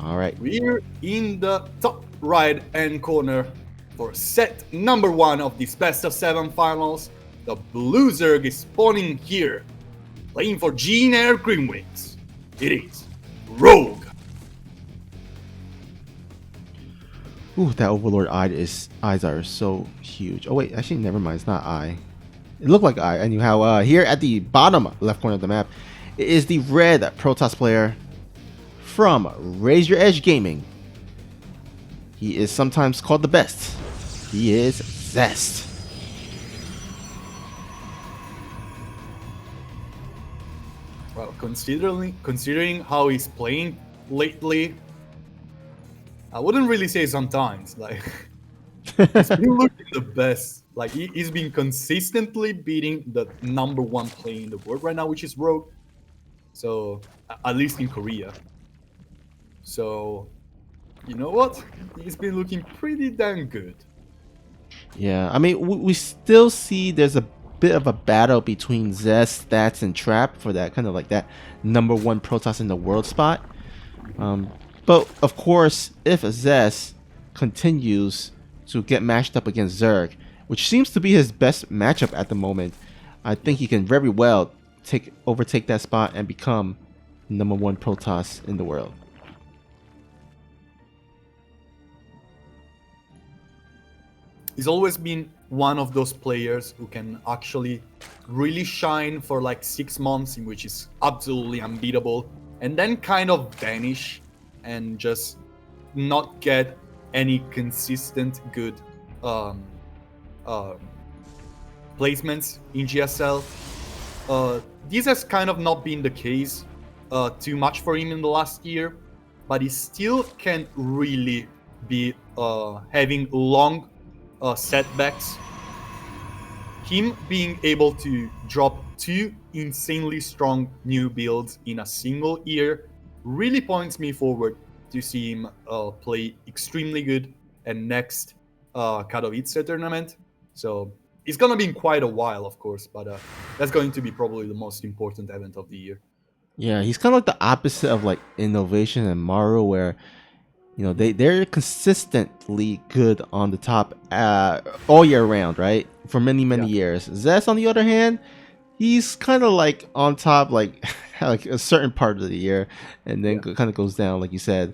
All right. We're in the top right hand corner for set number 1 of this best of 7 finals. The Blue Zerg is spawning here, playing for Gene Air Greenwings. It is Rogue. Ooh, that Overlord eyes are so huge. Oh wait, actually never mind. It's not eye. It looked like eye. Anyhow, here at the bottom left corner of the map, it is the red Protoss player from Raise Your Edge Gaming. He is sometimes called the best. He is ZEST. Well, considering how he's playing lately, I wouldn't really say sometimes. Like, he's been looking the best. Like, he's been consistently beating the number 1 player in the world right now, which is Rogue. So, at least in Korea. So, you know what? He's been looking pretty damn good. Yeah, I mean, we still see there's a bit of a battle between ZEST, Stats, and Trap for that kind of like that number 1 Protoss in the world spot. But of course, if ZEST continues to get matched up against Zerg, which seems to be his best matchup at the moment, I think he can very well overtake that spot and become number 1 Protoss in the world. He's always been one of those players who can actually really shine for like 6 months, in which is absolutely unbeatable, and then kind of vanish and just not get any consistent good placements in GSL. This has kind of not been the case too much for him in the last year, but he still can really be having long setbacks. Him being able to drop 2 insanely strong new builds in a single year really points me forward to see him play extremely good at next Katowice tournament. So it's gonna be in quite a while, of course, but that's going to be probably the most important event of the year. Yeah, he's kind of like the opposite of like Innovation and Maru, where they're consistently good on the top all year round, right? For many years. ZEST, on the other hand, he's kind of like on top like like a certain part of the year, and then kind of goes down, like you said.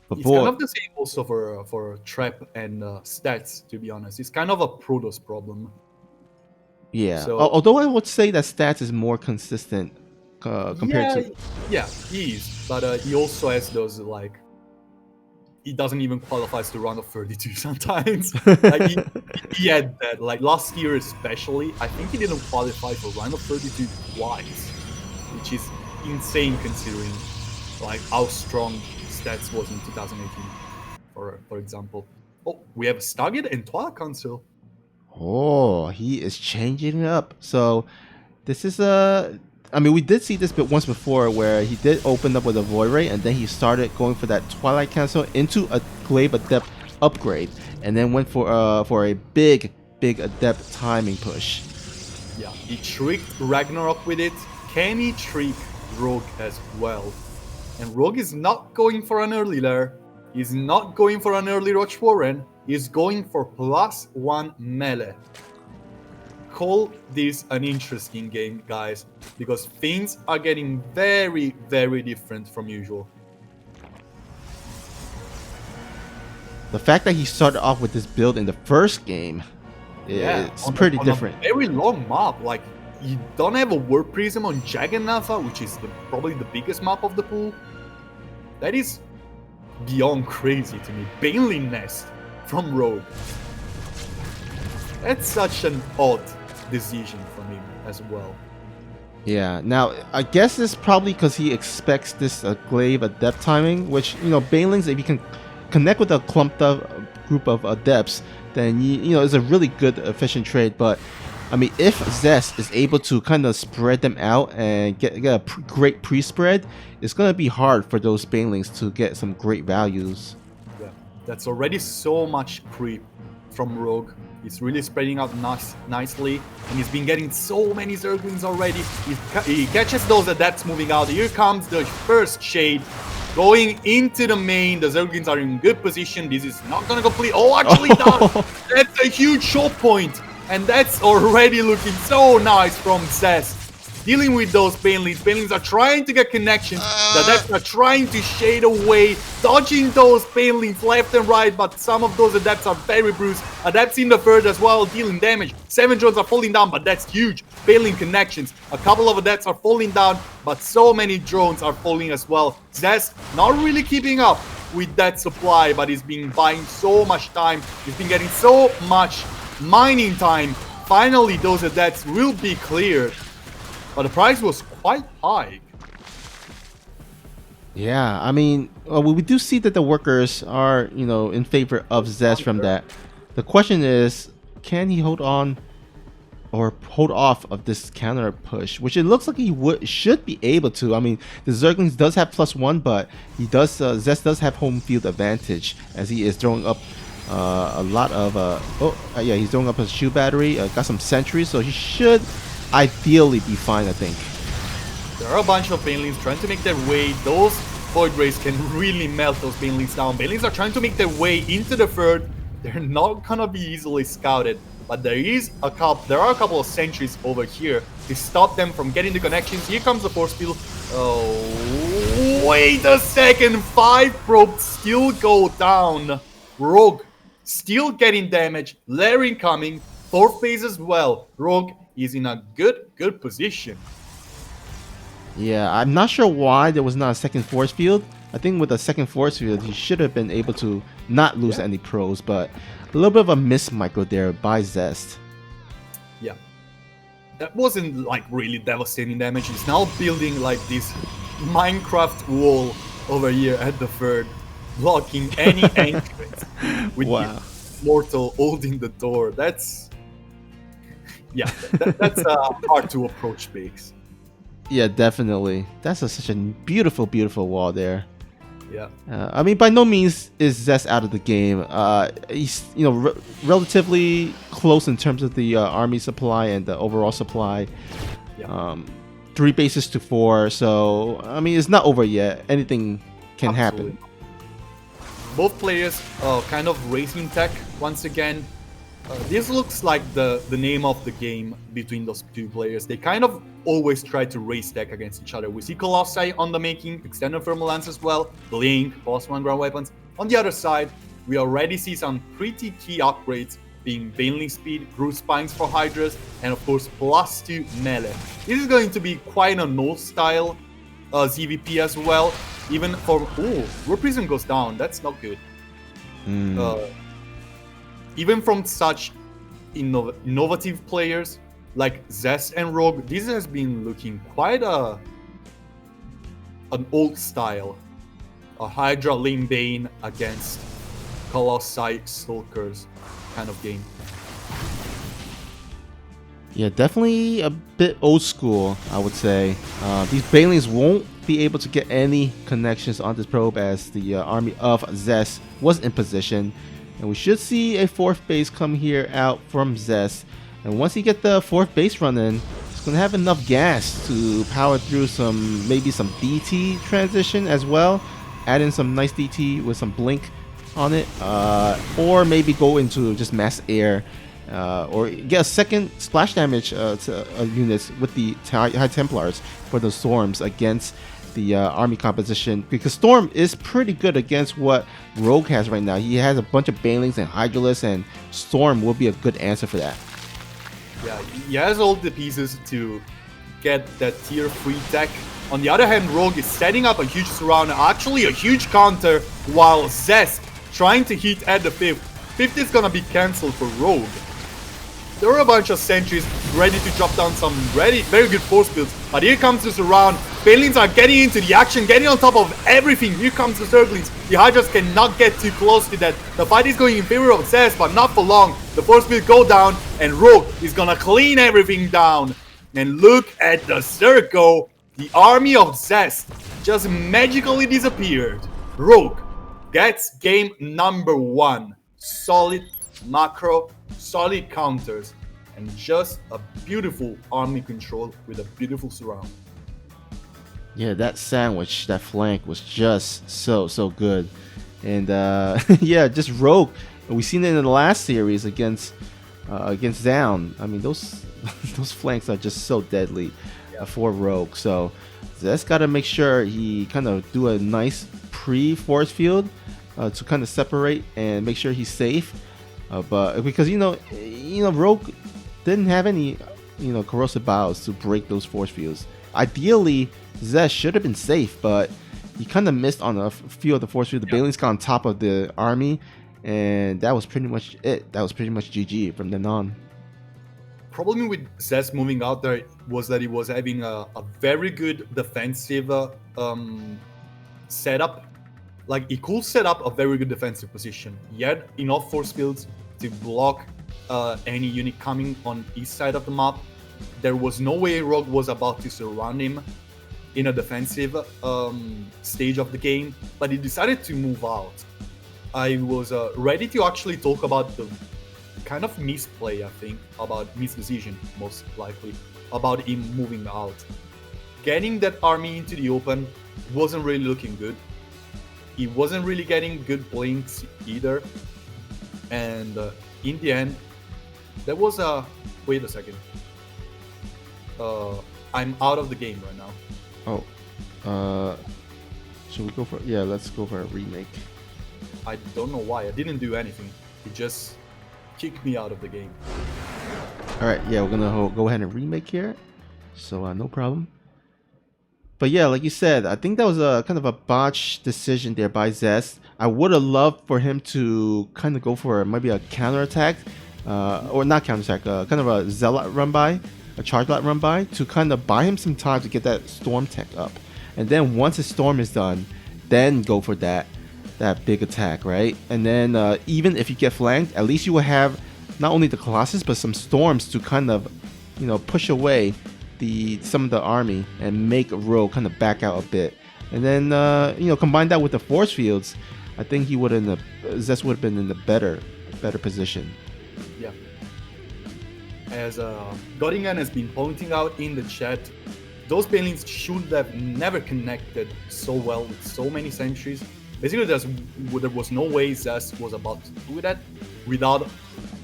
But it's kind of the same also for Trap and Stats, to be honest. It's kind of a Protoss problem. Yeah. So, although I would say that Stats is more consistent compared to. Yeah, he is. But he also has those, like, he doesn't even qualify to round of 32 sometimes. Like, he had that. Like, last year especially, I think he didn't qualify for round of 32 twice, which is insane considering, like, how strong Stats was in 2018, for example. Oh, we have a Stargate and Twilight Council. Oh, he is changing it up. So this is I mean, we did see this bit once before where he did open up with a Void Ray, and then he started going for that Twilight Council into a Glaive Adept upgrade, and then went for a big Adept timing push. Yeah, he tricked Ragnarok with it. Can he trick Rogue as well? And Rogue is not going for an early lair. He's not going for an early Roach Warren. He's going for +1 melee. Call this an interesting game, guys, because things are getting very different from usual. The fact that he started off with this build in the first game is pretty different. A very long map. Like, you don't have a Warp Prism on Jagannatha, which is probably the biggest map of the pool. That is beyond crazy to me. Baneling Nest from Rogue. That's such an odd decision from him as well. Yeah, now I guess it's probably because he expects this Glaive Adept timing, which, Banelings, if you can connect with a clumped up group of Adepts, then it's a really good efficient trade. But I mean, if ZEST is able to kind of spread them out and get a great pre-spread, it's going to be hard for those Banelings to get some great values. Yeah, that's already so much creep from Rogue. He's really spreading out nicely, and he's been getting so many Zerglings already. He catches those Adepts moving out. Here comes the first Shade. Going into the main, the Zerglings are in good position. This is not gonna complete. Oh, actually, that's a huge shot point, and that's already looking so nice from ZEST. Dealing with those Banelings. Banelings are trying to get connections. The Adepts are trying to shade away, dodging those Banelings left and right, but some of those Adepts are very bruised. Adepts in the third as well, dealing damage. 7 drones are falling down, but that's huge. Failing connections. A couple of Adepts are falling down, but so many drones are falling as well. ZEST not really keeping up with that supply, but he's been buying so much time. He's been getting so much mining time. Finally, those Adepts will be cleared. But the price was quite high. Yeah, I mean, we do see that the workers are, in favor of ZEST from that. The question is, can he hold on or hold off of this counter push, which it looks like he should be able to. I mean, the Zerglings does have +1, but he does ZEST does have home field advantage as he is throwing up a lot of yeah, he's throwing up a shoe battery, got some sentries, so he should ideally be fine, I think. There are a bunch of Banelings trying to make their way. Those Void Rays can really melt those Banelings down. Banelings are trying to make their way into the third. They're not gonna be easily scouted, but there are a couple of sentries over here to stop them from getting the connections. Here comes the force field. Oh, wait a second! 5 probes still go down. Rogue still getting damage. Larry coming. 4th base as well. Rogue is in a good position. Yeah, I'm not sure why there was not a second force field. I think with a second force field, he should have been able to not lose any pros, but a little bit of a miss micro there by ZEST. Yeah. That wasn't like really devastating damage. He's now building like this Minecraft wall over here at the third, blocking any entrance with the mortal holding the door. That's that's hard to approach base. Yeah, definitely. That's such a beautiful, beautiful wall there. Yeah. I mean, by no means is ZEST out of the game. He's relatively close in terms of the army supply and the overall supply. Yeah. 3 bases to 4, so I mean it's not over yet. Anything can happen. Both players kind of racing tech once again. This looks like the name of the game between those two players. They kind of always try to race tech against each other. We see Colossi on the making, extended thermal lance as well, Blink, +1 ground weapons. On the other side, we already see some pretty key upgrades being Baneling speed, Groove Spines for Hydras, and of course +2 melee. This is going to be quite a null style ZVP as well. Even for Reprison goes down, that's not good. Even from such innovative players like ZEST and Rogue, this has been looking quite an old style. A Hydra lane Bane against Colossi Stalkers kind of game. Yeah, definitely a bit old school, I would say. These Banelings won't be able to get any connections on this probe as the army of ZEST was in position. And we should see a 4th base come here out from ZEST. And once you get the 4th base running, it's going to have enough gas to power through maybe some DT transition as well. Add in some nice DT with some blink on it. Or maybe go into just mass air. Or get a second splash damage to units with the High Templars for the Storms against the army composition, because Storm is pretty good against what Rogue has right now. He has a bunch of Banelings and Hydralisks, and Storm will be a good answer for that. Yeah, he has all the pieces to get that tier 3 tech. On the other hand, Rogue is setting up a huge surround, actually a huge counter, while ZEST trying to hit at the 5th. 5th is gonna be cancelled for Rogue. There are a bunch of sentries ready to drop down some very good force builds, but here comes the surround. Banelings are getting into the action, getting on top of everything. Here comes the Zerglings. The Hydras cannot get too close to that. The fight is going in favor of ZEST, but not for long. The force build go down, and Rogue is gonna clean everything down. And look at the circle. The army of ZEST just magically disappeared. Rogue gets game number 1. Solid macro, solid counters, and just a beautiful army control with a beautiful surround. Yeah, that sandwich, that flank was just so good. And yeah, just Rogue. We seen it in the last series against Down. I mean, those those flanks are just so deadly for Rogue. So that's got to make sure he kind of do a nice pre-force field to kind of separate and make sure he's safe. But because Rogue didn't have any corrosive bios to break those force fields. Ideally, ZEST should have been safe, but he kind of missed on a few of the force field. The Bailings got on top of the army, and that was pretty much it. That was pretty much GG from then on. Problem with ZEST moving out there was that he was having a very good defensive setup. Like, he could set up a very good defensive position. He had enough force fields to block any unit coming on east side of the map. There was no way Rogue was about to surround him in a defensive stage of the game, but he decided to move out. I was ready to actually talk about the kind of misplay, I think, about misdecision, most likely, about him moving out. Getting that army into the open wasn't really looking good. He wasn't really getting good blinks either. And in the end, there was a... Wait a second. I'm out of the game right now. Oh. Should we go for... Yeah, let's go for a remake. I don't know why. I didn't do anything. He just kicked me out of the game. Alright, yeah, we're gonna go ahead and remake here. So, no problem. But yeah, like you said, I think that was a kind of a botched decision there by ZEST. I would have loved for him to kind of go for maybe a counterattack. Or not counterattack, kind of a zealot run by. A charge lot run by to kind of buy him some time to get that storm tech up. And then once his storm is done, then go for that big attack, right? And then even if you get flanked, at least you will have not only the Colossus but some storms to kind of push away some of the army and make Rogue kind of back out a bit. And then combine that with the force fields, I think he would ZEST would have been in a better position. Yeah. As Göttingen has been pointing out in the chat, those Banelings should have never connected so well with so many sentries. Basically, there was no way ZEST was about to do that without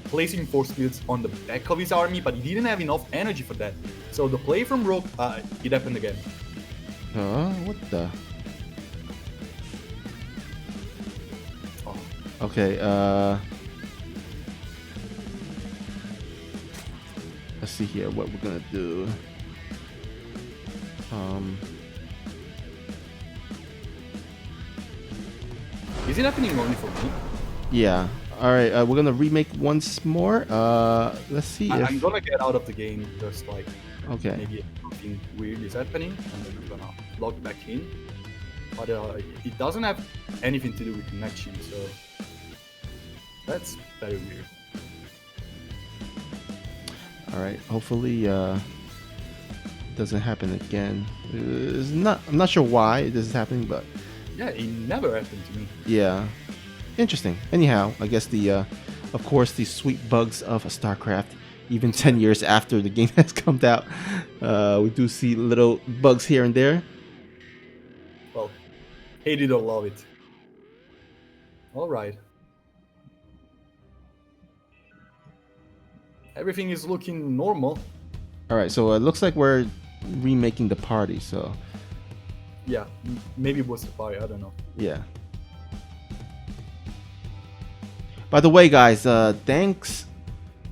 placing force fields on the back of his army, but he didn't have enough energy for that. So the play from Rogue, it happened again. What the? Oh. Okay, let's see here what we're gonna do. Is it happening only for me? Yeah. All right. We're gonna remake once more. Let's see. I'm gonna get out of the game. Just like maybe something weird is happening, and then I'm gonna log back in. But it doesn't have anything to do with connection, so that's very weird. All right. Hopefully, doesn't happen again. I'm not sure why this is happening, but yeah, it never happened to me. Yeah, interesting. Anyhow, I guess of course, the sweet bugs of StarCraft. Even 10 years after the game has come out, we do see little bugs here and there. Well, hate it or love it. All right. Everything is looking normal. All right, so it looks like we're remaking the party. So yeah, maybe it was the party. I don't know. Yeah. By the way, guys, thanks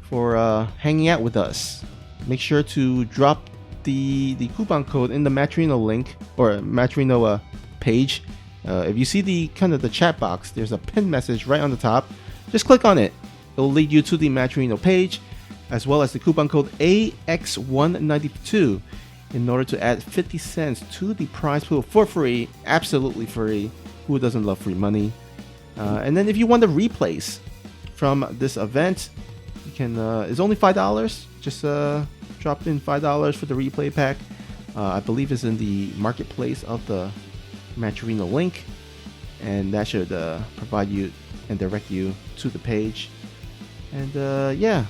for hanging out with us. Make sure to drop the coupon code in the Matrino link or Matrino page. If you see the chat box, there's a pinned message right on the top. Just click on it. It'll lead you to the Matrino page, as well as the coupon code AX192 in order to add 50 cents to the prize pool for free, absolutely free. Who doesn't love free money? And then if you want the replays from this event, you can. It's only $5. Just drop in $5 for the replay pack. I believe it's in the marketplace of the Matrino link, and that should provide you and direct you to the page. And yeah.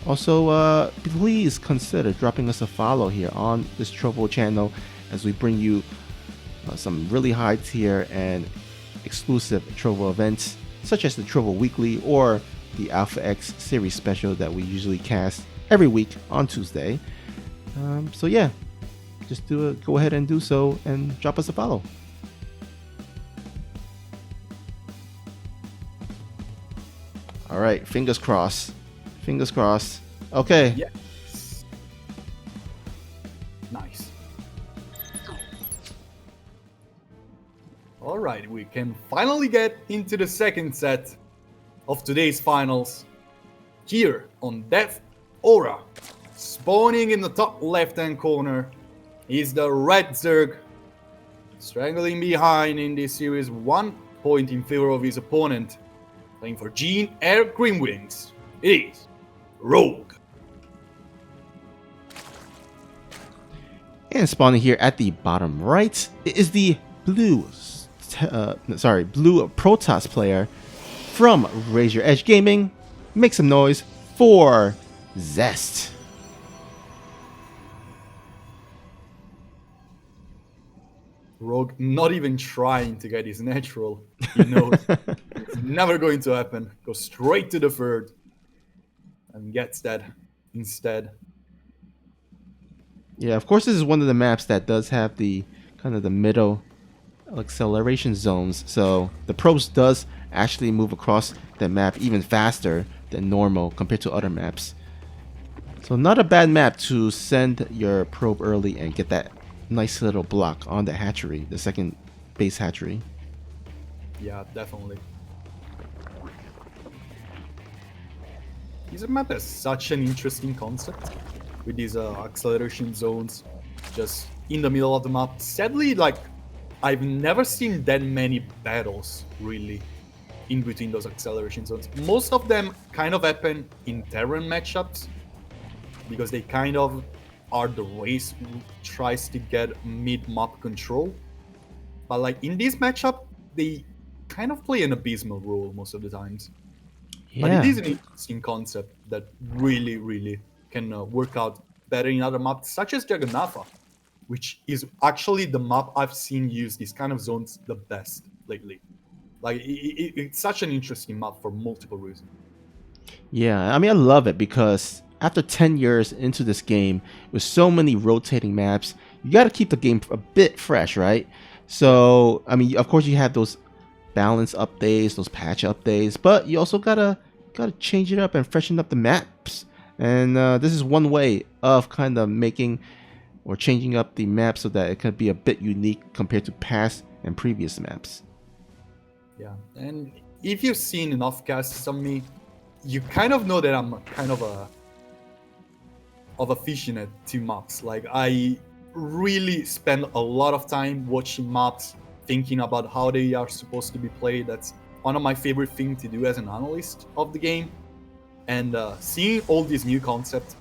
Also, please consider dropping us a follow here on this Trovo channel as we bring you some really high tier and exclusive Trovo events, such as the Trovo Weekly or the Alpha X series special that we usually cast every week on Tuesday. So yeah, just go ahead and do so and drop us a follow. All right, fingers crossed. Fingers crossed. Okay. Yes. Nice. All right, we can finally get into the second set of today's finals. Here on Death Aura, spawning in the top left-hand corner is the Red Zerg, strangling behind in this series 1 point in favor of his opponent. Playing for Gene Air Greenwings, it is Rogue. And spawning here at the bottom right is the blue Protoss player from Raise Your Edge Gaming. Make some noise for ZEST. Rogue not even trying to get his natural. He knows it's never going to happen. Goes straight to the third and gets that instead. Yeah, of course, this is one of the maps that does have the kind of the middle acceleration zones. So the probes does actually move across the map even faster than normal compared to other maps. So not a bad map to send your probe early and get that nice little block on the hatchery, the second base hatchery. Yeah, definitely. This map has such an interesting concept with these acceleration zones just in the middle of the map. Sadly, like, I've never seen that many battles really in between those acceleration zones. Most of them kind of happen in Terran matchups because they kind of are the race who tries to get mid-map control. But like in this matchup, they kind of play an abysmal role most of the times. Yeah. But it is an interesting concept that really, really can work out better in other maps, such as Jagannatha, which is actually the map I've seen use these kind of zones the best lately. Like, it's such an interesting map for multiple reasons. Yeah, I mean, I love it because after 10 years into this game, with so many rotating maps, you got to keep the game a bit fresh, right? So, I mean, of course, you have those balance updates, those patch updates, but you also gotta change it up and freshen up the maps. And this is one way of kind of making or changing up the map so that it can be a bit unique compared to past and previous maps. Yeah, and if you've seen enough casts on me, you kind of know that I'm kind of a aficionate to maps. Like, I really spend a lot of time watching maps, thinking about how they are supposed to be played. That's one of my favorite things to do as an analyst of the game. And seeing all these new concepts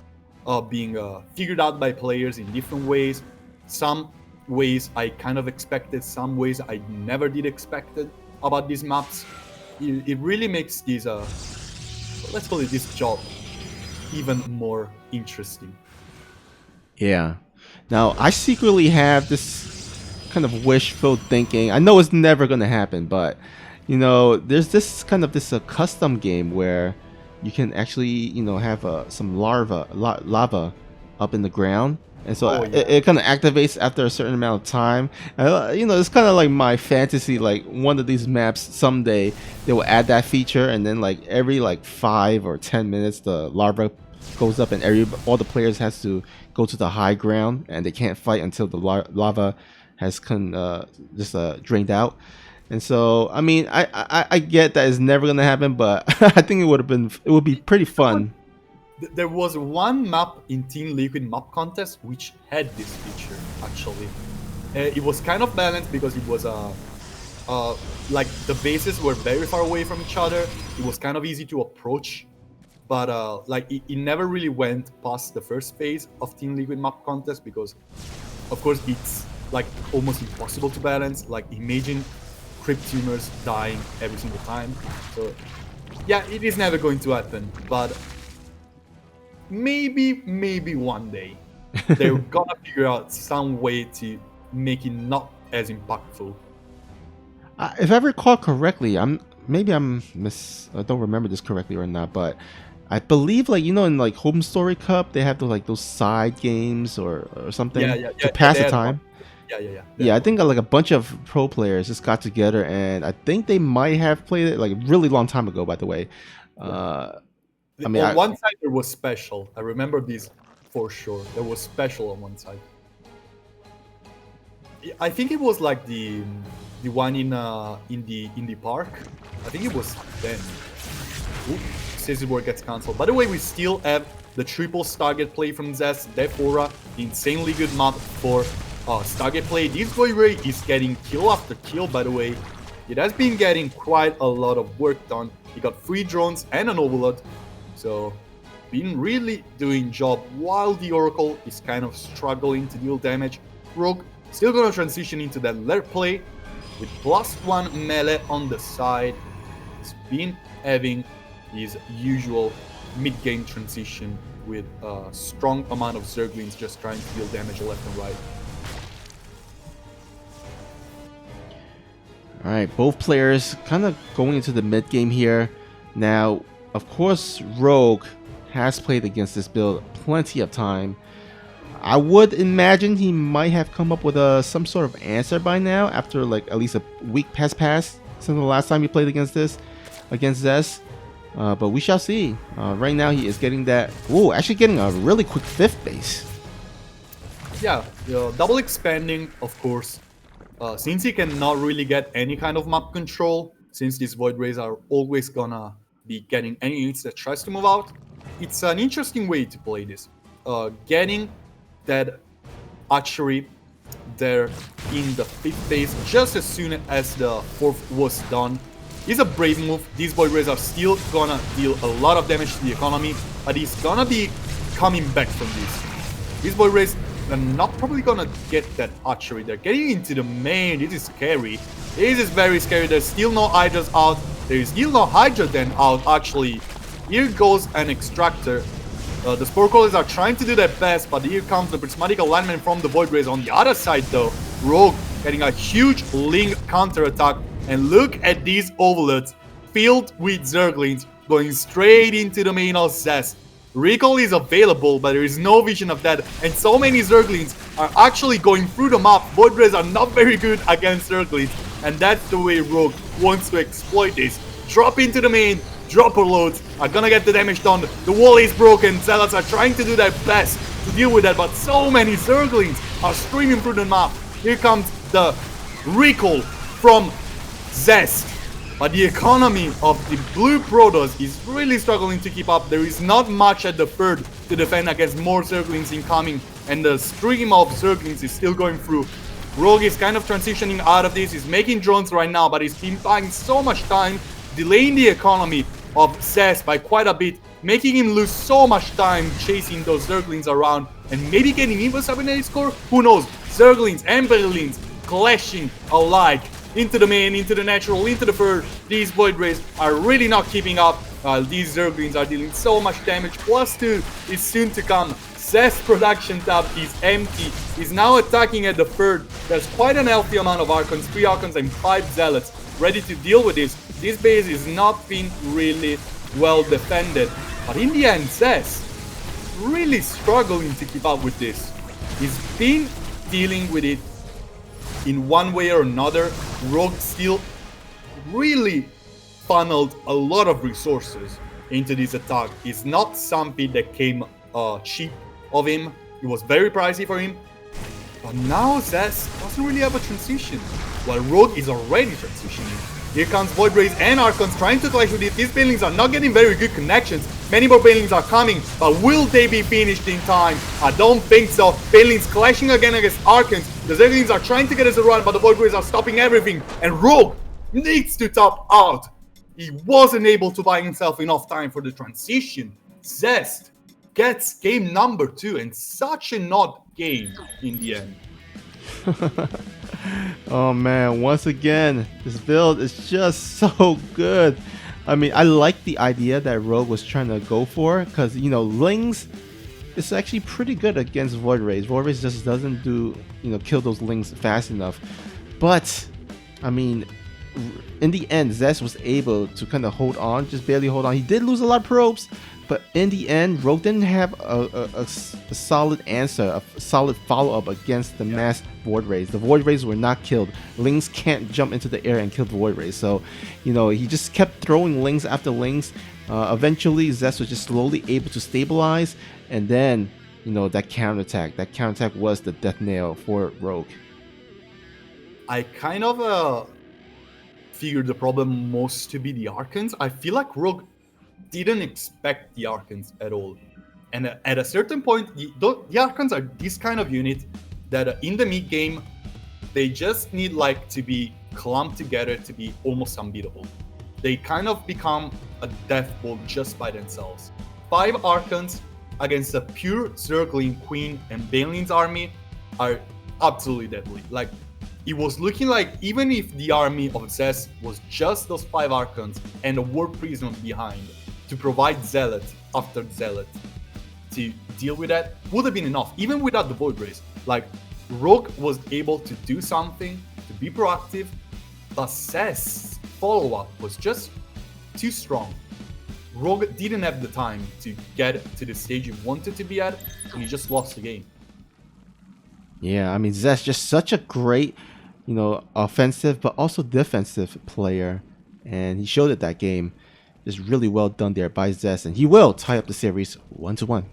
being figured out by players in different ways. Some ways I kind of expected, some ways I never did expected about these maps. It really makes these, let's call it this job, even more interesting. Yeah. Now, I secretly have this kind of wishful thinking. I know it's never going to happen, but, you know, there's this kind of this custom game where you can actually, you know, have some lava up in the ground. And so it kind of activates after a certain amount of time. You know, it's kind of like my fantasy, like one of these maps someday they will add that feature, and then like every like 5 or 10 minutes the lava goes up and all the players has to go to the high ground and they can't fight until the lava has just drained out. And so, I mean, I get that it's never gonna happen, but I think it would be pretty fun. There was one map in Team Liquid map contest which had this feature, actually. It was kind of balanced because it was like the bases were very far away from each other. It was kind of easy to approach, but like it never really went past the first phase of Team Liquid map contest because, of course, it's like almost impossible to balance. Like, imagine crypt tumors dying every single time. So yeah, it is never going to happen, but maybe one day they're gonna figure out some way to make it not as impactful. If I recall correctly, I don't remember this correctly or not, but I believe, like, in like Home Story Cup, they have those side games or something to pass the time. Yeah, I think like a bunch of pro players just got together, and I think they might have played it like a really long time ago, by the way. On one side there was special. I remember this for sure. There was special on one side. I think it was like the one in the park. I think it was then. City War gets cancelled. By the way, we still have the triple Stargate play from ZEST, Def Aura, the insanely good map for Stargate play. This Void Ray is getting kill after kill, by the way. It has been getting quite a lot of work done. He got 3 drones and an Overlord. So, been really doing job while the Oracle is kind of struggling to deal damage. Rogue still gonna transition into that lair play with +1 melee on the side. He's been having his usual mid-game transition with a strong amount of Zerglings just trying to deal damage left and right. Alright, both players kind of going into the mid game here. Now, of course, Rogue has played against this build plenty of time. I would imagine he might have come up with some sort of answer by now, after like at least a week has passed since the last time he played against ZEST. But we shall see. Right now he is getting that. Whoa, actually getting a really quick 5th base. Yeah, double expanding, of course. Since he cannot really get any kind of map control, since these Void Rays are always gonna be getting any units that tries to move out, it's an interesting way to play this. Getting that archery there in the 5th base just as soon as the 4th was done is a brave move. These Void Rays are still gonna deal a lot of damage to the economy, but he's gonna be coming back from this. These Void Rays are not probably gonna get that archery. They're getting into the main. This is scary. This is very scary. There's still no Hydras out. There is still no Hydra then out, actually. Here goes an Extractor. The Spore Crawlers are trying to do their best, but here comes the Prismatic Alignment from the Void Rays. On the other side, though, Rogue getting a huge Link counter-attack. And look at these Overlords filled with Zerglings going straight into the main of ZEST. Recall is available, but there is no vision of that. And so many Zerglings are actually going through the map. Void Rays are not very good against Zerglings. And that's the way Rogue wants to exploit this. Drop into the main. Dropper loads are gonna get the damage done. The wall is broken. Zealots are trying to do their best to deal with that, but so many Zerglings are streaming through the map. Here comes the recall from ZEST. But the economy of the blue Protoss is really struggling to keep up. There is not much at the 3rd to defend against more Zerglings incoming, and the stream of Zerglings is still going through. Rogue is kind of transitioning out of this. He's making drones right now, but he's been buying so much time, delaying the economy of ZEST by quite a bit, making him lose so much time chasing those Zerglings around and maybe getting even cybernetic score. Who knows? Zerglings and Berlins clashing alike into the main, into the natural, into the 3rd. These Void Rays are really not keeping up. These Zerglings are dealing so much damage. +2 is soon to come. ZEST production tab is empty. He's now attacking at the 3rd. There's quite an healthy amount of Archons, 3 Archons and 5 Zealots ready to deal with this. This base is not being really well defended. But in the end, ZEST really struggling to keep up with this. He's been dealing with it in one way or another. Rogue still really funneled a lot of resources into this attack. It's not something that came cheap of him. It was very pricey for him. But now ZEST doesn't really have a transition, while Rogue is already transitioning. Here comes Void Rays and Archons trying to clash with it. These Banelings are not getting very good connections. Many more Banelings are coming, but will they be finished in time? I don't think so. Banelings clashing again against Archons. The Zerglings are trying to get us around, but the Void Rays are stopping everything. And Rogue needs to top out. He wasn't able to buy himself enough time for the transition. ZEST gets game number 2, and such an odd game in the end. Oh man, once again, this build is just so good. I mean, I like the idea that Rogue was trying to go for, because, you know, Lings is actually pretty good against Void Rays. Void Rays just doesn't do, kill those Lings fast enough. But I mean, in the end, Zest was able to kind of hold on, just barely hold on. He did lose a lot of probes, but in the end, Rogue didn't have a solid answer, a solid follow-up against the mass Void Rays. The Void Rays were not killed. Lings can't jump into the air and kill the Void Rays. So, you know, he just kept throwing Lings after Lings. Eventually, Zest was just slowly able to stabilize, and then, you know, that counterattack. That counterattack was the death nail for Rogue. I kind of figured the problem most to be the Archons. I feel like Rogue didn't expect the Archons at all. And at a certain point, the Archons are this kind of unit that in the mid game, they just need like to be clumped together to be almost unbeatable. They kind of become a death ball just by themselves. 5 Archons against a pure Zergling Queen and Banelin's army are absolutely deadly. Like, it was looking like even if the army of Zest was just those 5 Archons and a War Prism behind to provide Zealot after Zealot to deal with that, would have been enough, even without the Void Rays. Like, Rogue was able to do something, to be proactive, but Zest's follow-up was just too strong. Rogue didn't have the time to get to the stage he wanted to be at, and he just lost the game. Yeah, I mean, Zest just such a great, you know, offensive but also defensive player, and he showed it that game. Just really well done there by Zest, and he will tie up the series 1-1.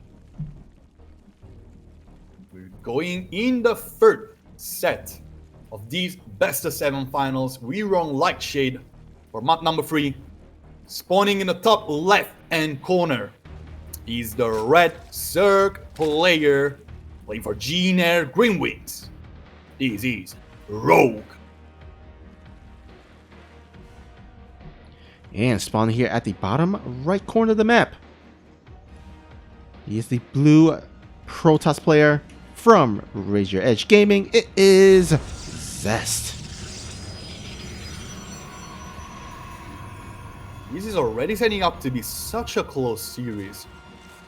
We're going in the third set of these best of 7 finals. We run Lightshade for map number 3. Spawning in the top left hand corner is the red Zerg player playing for Gene Green Wings. This is Rogue. And spawning here at the bottom right corner of the map, he is the blue Protoss player from Raise Your Edge Gaming. It is Zest. This is already setting up to be such a close series.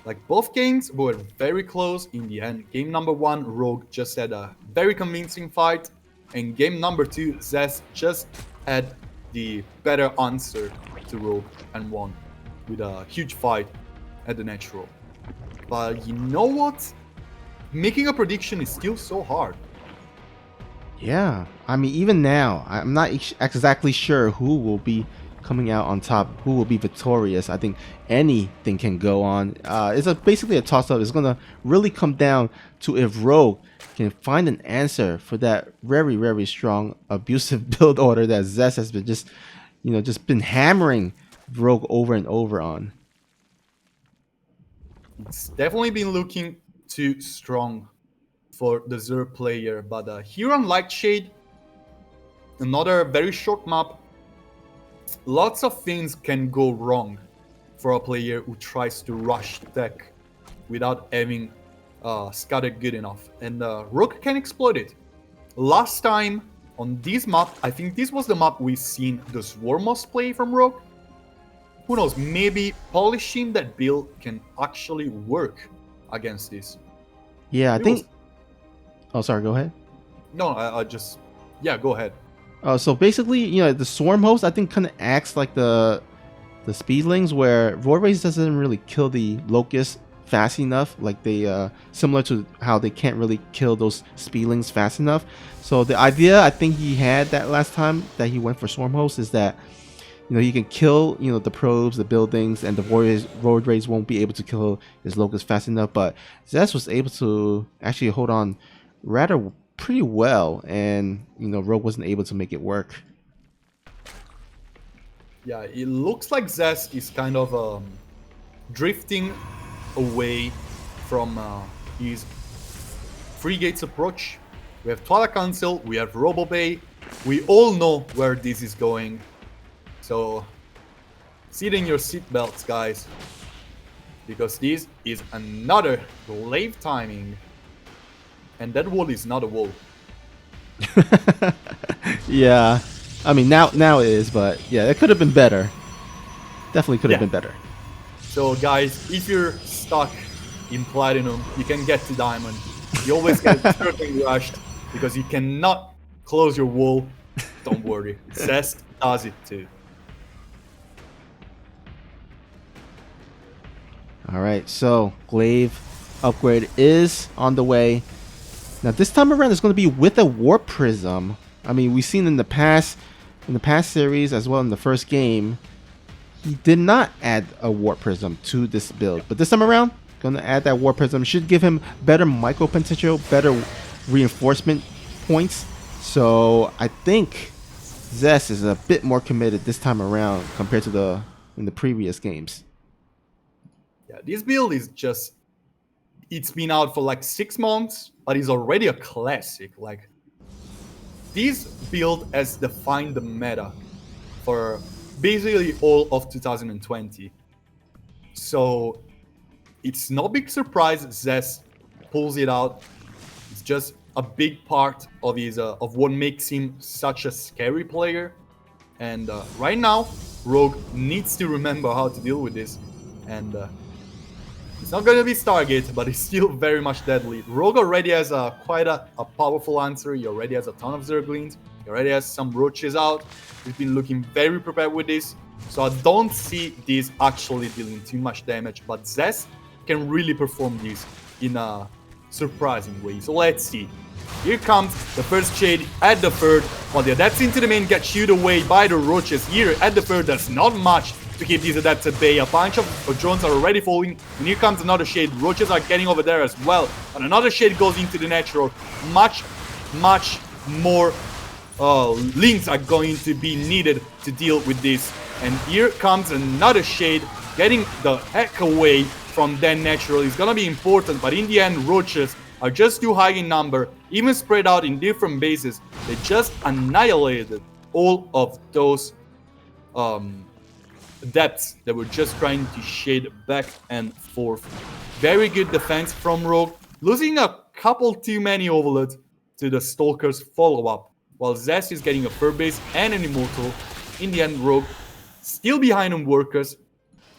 Like, both games were very close in the end. Game number 1, Rogue just had a very convincing fight, and game number 2, Zest just had the better answer to Rogue and won with a huge fight at the natural. But you know what? Making a prediction is still so hard. Yeah, I mean, even now, I'm not exactly sure who will be coming out on top, who will be victorious. I think anything can go on. It's basically a toss-up. It's going to really come down to if Rogue can find an answer for that very, very strong abusive build order that Zest has been just been hammering Rogue over and over on. It's definitely been looking too strong for the Zerg player, but here on Lightshade, another very short map, lots of things can go wrong for a player who tries to rush tech without having scouted good enough, and Rogue can exploit it. Last time on this map, I think this was the map we've seen the Swarmos play from Rogue. Who knows, maybe polishing that build can actually work against this. Yeah, I think... Oh, sorry, go ahead. No, I just... Yeah, go ahead. So basically, you know, the Swarm Host, I think, kind of acts like the Speedlings, where Void Rays doesn't really kill the Locusts fast enough. Like, they, similar to how they can't really kill those Speedlings fast enough. So the idea, I think he had that last time that he went for Swarm Host, is that, you know, he can kill, you know, the probes, the buildings, and the Void Rays won't be able to kill his Locusts fast enough. But Zest was able to actually hold on rather pretty well, and, you know, Rogue wasn't able to make it work. Yeah, it looks like Zest is kind of drifting away from his Free Gates approach. We have Twilight Council, we have Robo Bay. We all know where this is going. So, sit in your seatbelts, guys, because this is another glaive timing, and that wall is not a wall. Yeah, I mean, now it is, but yeah, it could have been better. Definitely could have been better. So, guys, if you're stuck in Platinum, you can get to Diamond. You always get turtling rushed because you cannot close your wall. Don't worry. ZEST does it too. Alright, so Glaive upgrade is on the way. Now this time around it's going to be with a Warp Prism. I mean, we've seen in the past series as well in the first game, he did not add a Warp Prism to this build. But this time around, going to add that Warp Prism. Should give him better micro potential, better reinforcement points. So I think ZEST is a bit more committed this time around compared to in the previous games. Yeah, this build is just, it's been out for like 6 months, but it's already a classic. Like, this build has defined the meta for basically all of 2020. So it's no big surprise ZEST pulls it out. It's just a big part of his of what makes him such a scary player. And right now, Rogue needs to remember how to deal with this. And it's not going to be Stargate, but it's still very much deadly. Rogue already has quite a powerful answer. He already has a ton of Zerglings. He already has some Roaches out. He's been looking very prepared with this. So I don't see this actually dealing too much damage. But ZEST can really perform this in a surprising way. So let's see. Here comes the first Shade at the third. While the Adepts into the main get shooed away by the Roaches. Here at the third, there's not much to keep these Adepts at bay. A bunch of drones are already falling. And here comes another Shade. Roaches are getting over there as well. And another Shade goes into the natural. Much more links are going to be needed to deal with this. And here comes another Shade getting the heck away from that natural. Is gonna be important, but in the end, Roaches are just too high in number, even spread out in different bases. They just annihilated all of those Adepts that were just trying to shade back and forth. Very good defense from Rogue, losing a couple too many overloads to the Stalker's follow-up, while ZEST is getting a third base and an Immortal. In the end, Rogue, still behind on Workers,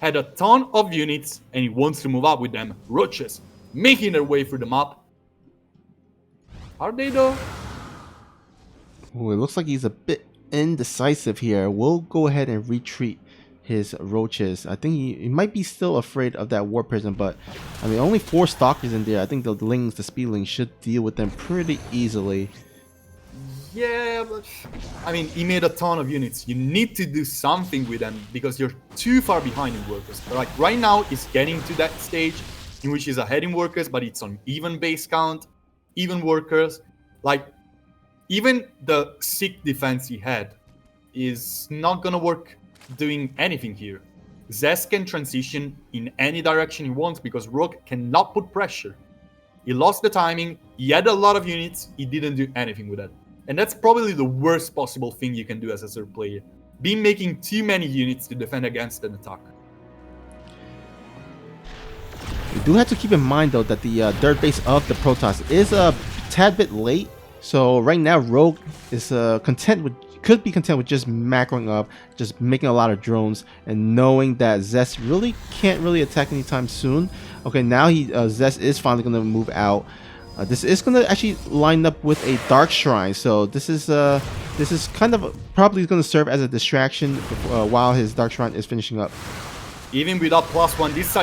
had a ton of units, and he wants to move up with them. Roaches making their way through the map. Are they though? Ooh, it looks like he's a bit indecisive here. We'll go ahead and retreat his Roaches. I think he might be still afraid of that Warp Prism, but I mean, only 4 Stalkers in there. I think the Lings, the Speedlings, should deal with them pretty easily. Yeah, but I mean, he made a ton of units. You need to do something with them because you're too far behind in Workers. Like right now, he's getting to that stage in which he's ahead in Workers, but it's on even base count, even Workers. Like, even the sick defense he had is not gonna work doing anything here. ZEST can transition in any direction he wants because Rogue cannot put pressure. He lost the timing, he had a lot of units, he didn't do anything with that. And that's probably the worst possible thing you can do as a third player. Be making too many units to defend against an attack. We do have to keep in mind though that the third base of the Protoss is a tad bit late. So right now Rogue is could be content with just macroing up, just making a lot of drones, and knowing that ZEST really can't really attack anytime soon. Okay, now ZEST is finally going to move out. This is going to actually line up with a Dark Shrine, so this is kind of probably going to serve as a distraction while his Dark Shrine is finishing up. Even without +1, this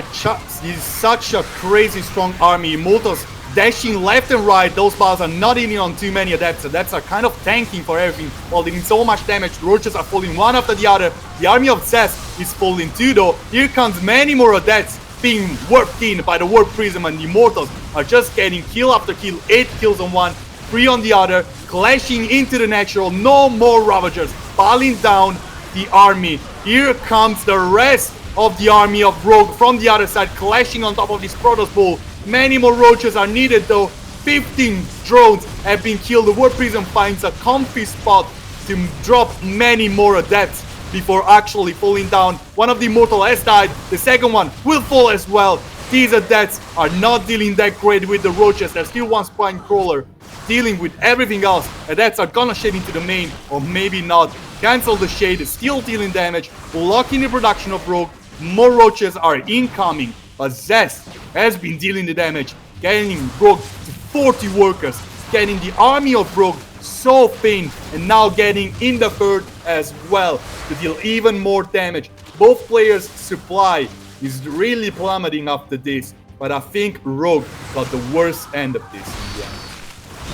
is such a crazy strong army. Immortals dashing left and right. Those battles are not hitting on too many Adepts. Adepts are kind of tanking for everything while doing so much damage. Roaches are falling one after the other. The army of ZEST is falling too though. Here comes many more Adepts being warped in by the Warp Prism, and the Immortals are just getting kill after kill. 8 kills on one, 3 on the other, clashing into the natural. No more Ravagers, piling down the army. Here comes the rest of the army of Rogue from the other side, clashing on top of this Protoss ball. Many more Roaches are needed though. 15 drones have been killed. The Warp Prism finds a comfy spot to drop many more Adepts before actually falling down. One of the Immortal has died. The second one will fall as well. These Adepts are not dealing that great with the Roaches. There's still one Spine Crawler dealing with everything else. Adepts are gonna shade into the main, or maybe not. Cancel the shade, still dealing damage, blocking the production of Rogue. More Roaches are incoming, but ZEST has been dealing the damage, getting Rogue to 40 workers, getting the army of Rogue so thin, and now getting in the third as well to deal even more damage. Both players' supply is really plummeting after this, but I think Rogue got the worst end of this in the end.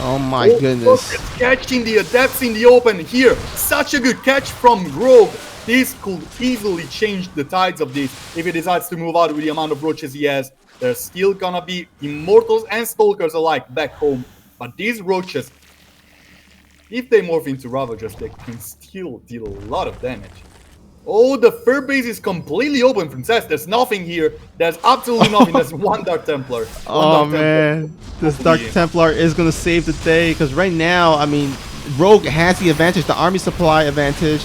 Oh my goodness. Catching the Adepts in the open here. Such a good catch from Rogue. This could easily change the tides of this if he decides to move out with the amount of roaches he has. There's still gonna be Immortals and Stalkers alike back home, but these roaches, if they morph into Ravagers, they can still deal a lot of damage. Oh, the third base is completely open from ZEST. There's nothing here. There's absolutely nothing. There's one Dark Templar. Oh man, this Dark Templar is gonna save the day, because right now, I mean, Rogue has the advantage, the army supply advantage.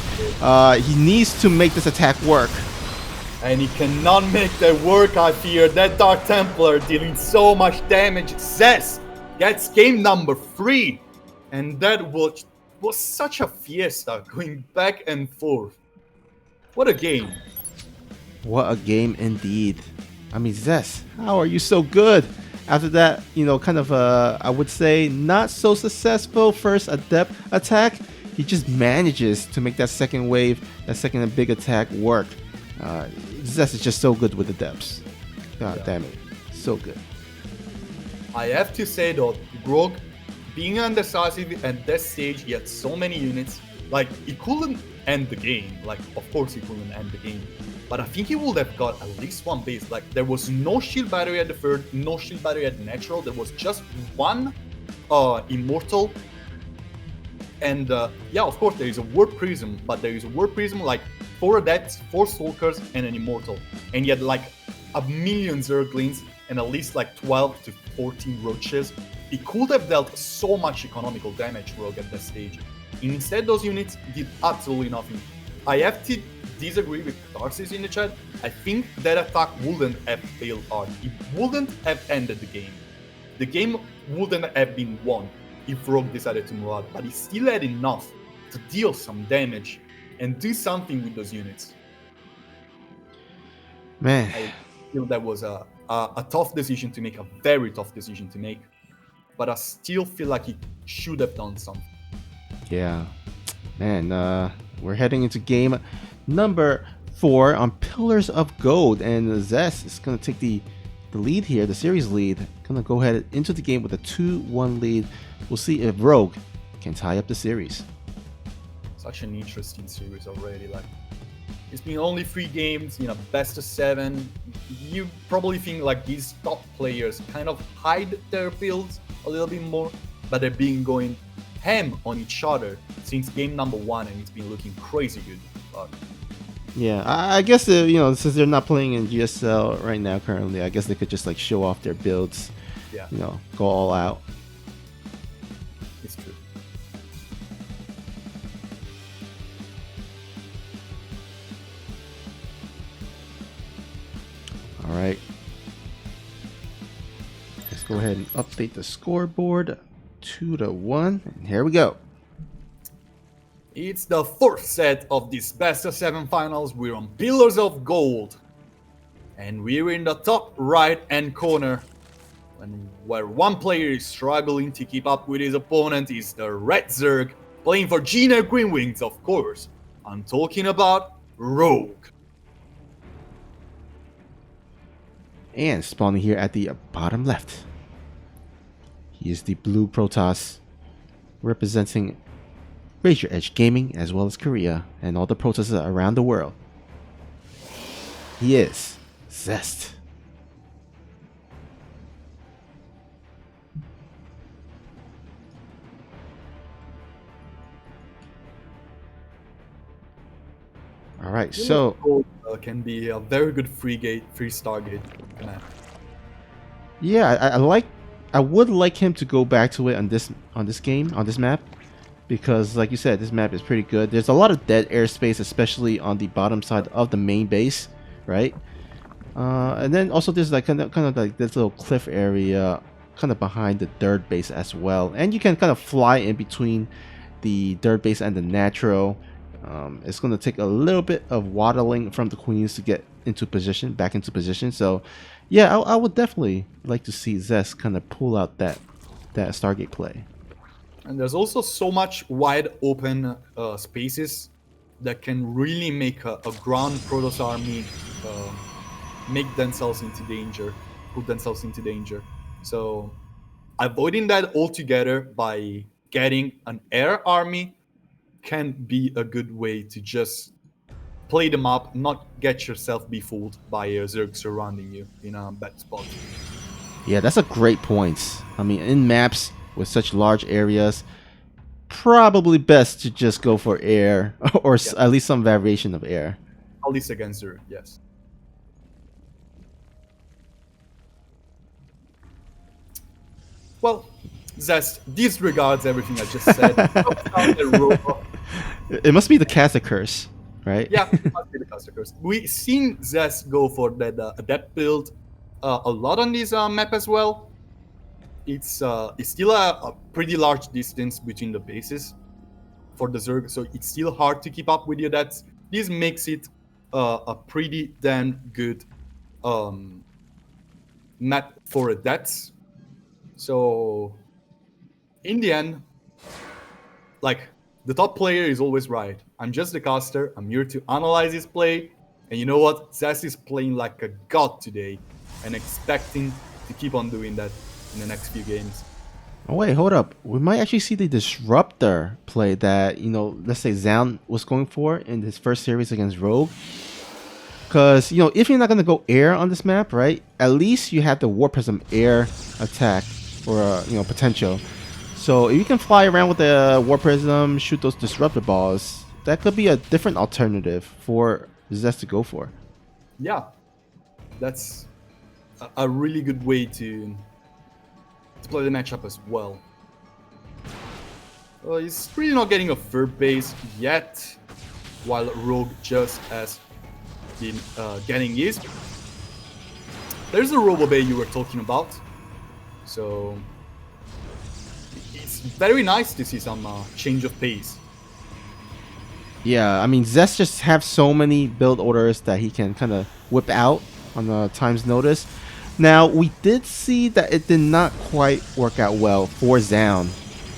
He needs to make this attack work. And he cannot make that work, I fear. That Dark Templar dealing so much damage. ZEST gets game number 3. And that was such a fiesta, going back and forth. What a game. What a game indeed. I mean, ZEST, how are you so good? After that, you know, kind of I would say not so successful first Adept attack, he just manages to make that second wave, that second big attack work. ZEST is just so good with Adepts. God damn it. So good. I have to say though, Rogue, being undecisive at this stage, he had so many units, like, he couldn't end the game. Like, of course he couldn't end the game. But I think he would have got at least one base. Like, there was no shield battery at the third, no shield battery at natural. There was just one Immortal. And yeah, of course there is a Warp Prism, but there is a Warp Prism, like 4 Adepts, 4 Stalkers, and an Immortal. And he had like a million Zerglings and at least like 12 to 14 Roaches. He could have dealt so much economical damage, Rogue, at that stage. Instead, those units did absolutely nothing. I have to disagree with Tarsis in the chat. I think that attack wouldn't have failed hard. It wouldn't have ended the game. The game wouldn't have been won if Rogue decided to move out, but he still had enough to deal some damage and do something with those units. Man. I feel that was a tough decision to make, a very tough decision to make, but I still feel like he should have done something. Yeah. Man, we're heading into game number 4 on Pillars of Gold, and ZEST is going to take the lead here, the series lead. Going to go ahead into the game with a 2-1 lead. We'll see if Rogue can tie up the series. Such an interesting series already. Like, it's been only 3 games, you know, best of 7. You probably think like these top players kind of hide their builds a little bit more, but they've been going ham on each other since game number 1, and it's been looking crazy good. But yeah, I guess you know, since they're not playing in GSL right now currently, I guess they could just like show off their builds. Yeah, you know, go all out. It's true. All right, let's go ahead and update the scoreboard. 2-1, and here we go. It's the 4th set of this best of 7 finals. We're on Pillars of Gold, and we're in the top right hand corner, and where one player is struggling to keep up with his opponent is the Red Zerg, playing for Gina Green Wings, of course. I'm talking about Rogue. And spawning here at the bottom left, he is the blue Protoss, representing Razor Edge Gaming as well as Korea and all the Protosses around the world. He is ZEST. All right, so can be a very good free Stargate command. Yeah, I would like him to go back to it on this map, because like you said, this map is pretty good. There's a lot of dead airspace, especially on the bottom side of the main base, right? And then also there's like kind of like this little cliff area kind of behind the third base as well, and you can kind of fly in between the third base and the natural. It's going to take a little bit of waddling from the queens to get into position, back into position. So yeah, I would definitely like to see ZEST kind of pull out that Stargate play. And there's also so much wide open spaces that can really make a ground Protoss army make themselves into danger, put themselves into danger. So avoiding that altogether by getting an air army can be a good way to just play them up, not get yourself befooled by Zerg surrounding you in a bad spot. Yeah, that's a great point. I mean, in maps with such large areas, probably best to just go for air or at least some variation of air. At least against Zerg, yes. Well, ZEST disregards everything I just said. It must be the Caster curse, right? Yeah, it must be the Caster curse. We've seen ZEST go for that adept build a lot on this map as well. It's still a pretty large distance between the bases for the Zerg, so it's still hard to keep up with the adepts. This makes it a pretty damn good map for adepts. So in the end, like, the top player is always right. I'm just the caster. I'm here to analyze his play. And you know what? ZEST is playing like a god today and expecting to keep on doing that in the next few games. Oh wait, hold up. We might actually see the disruptor play that, let's say Zaun was going for in his first series against Rogue. Because, if you're not going to go air on this map, right, at least you have the War Prism air attack or, potential. So if you can fly around with the War Prism, shoot those disruptor balls, that could be a different alternative for ZEST to go for. Yeah, that's a really good way to play the matchup as well. He's really not getting a third base yet, while Rogue just has been getting his. There's the Robo Bay you were talking about, so it's very nice to see some change of pace. Yeah, I mean, ZEST just have so many build orders that he can kind of whip out on a time's notice. Now, we did see that it did not quite work out well for Zaun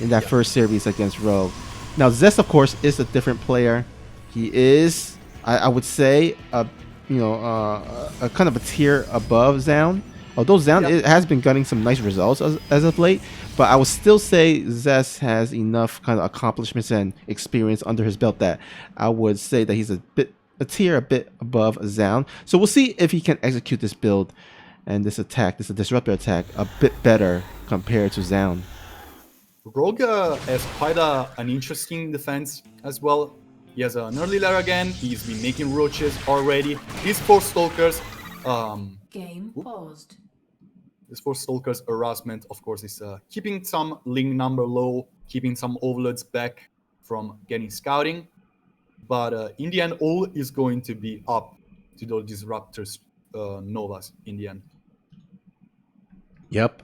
in that first series against Rogue. Now, ZEST, of course, is a different player. He is, I would say, a kind of a tier above Zaun. Although Zaun has been getting some nice results as of late, but I would still say ZEST has enough kind of accomplishments and experience under his belt that I would say that he's a tier a bit above Zaun. So we'll see if he can execute this build and this disruptor attack a bit better compared to Zaun. Rogue has quite an interesting defense as well. He has an early lair again. He's been making roaches already. These 4 stalkers. Game paused. This 4 stalkers harassment, of course, is keeping some link number low, keeping some overlords back from getting scouting. But in the end, all is going to be up to those disruptors, Novas in the end. Yep.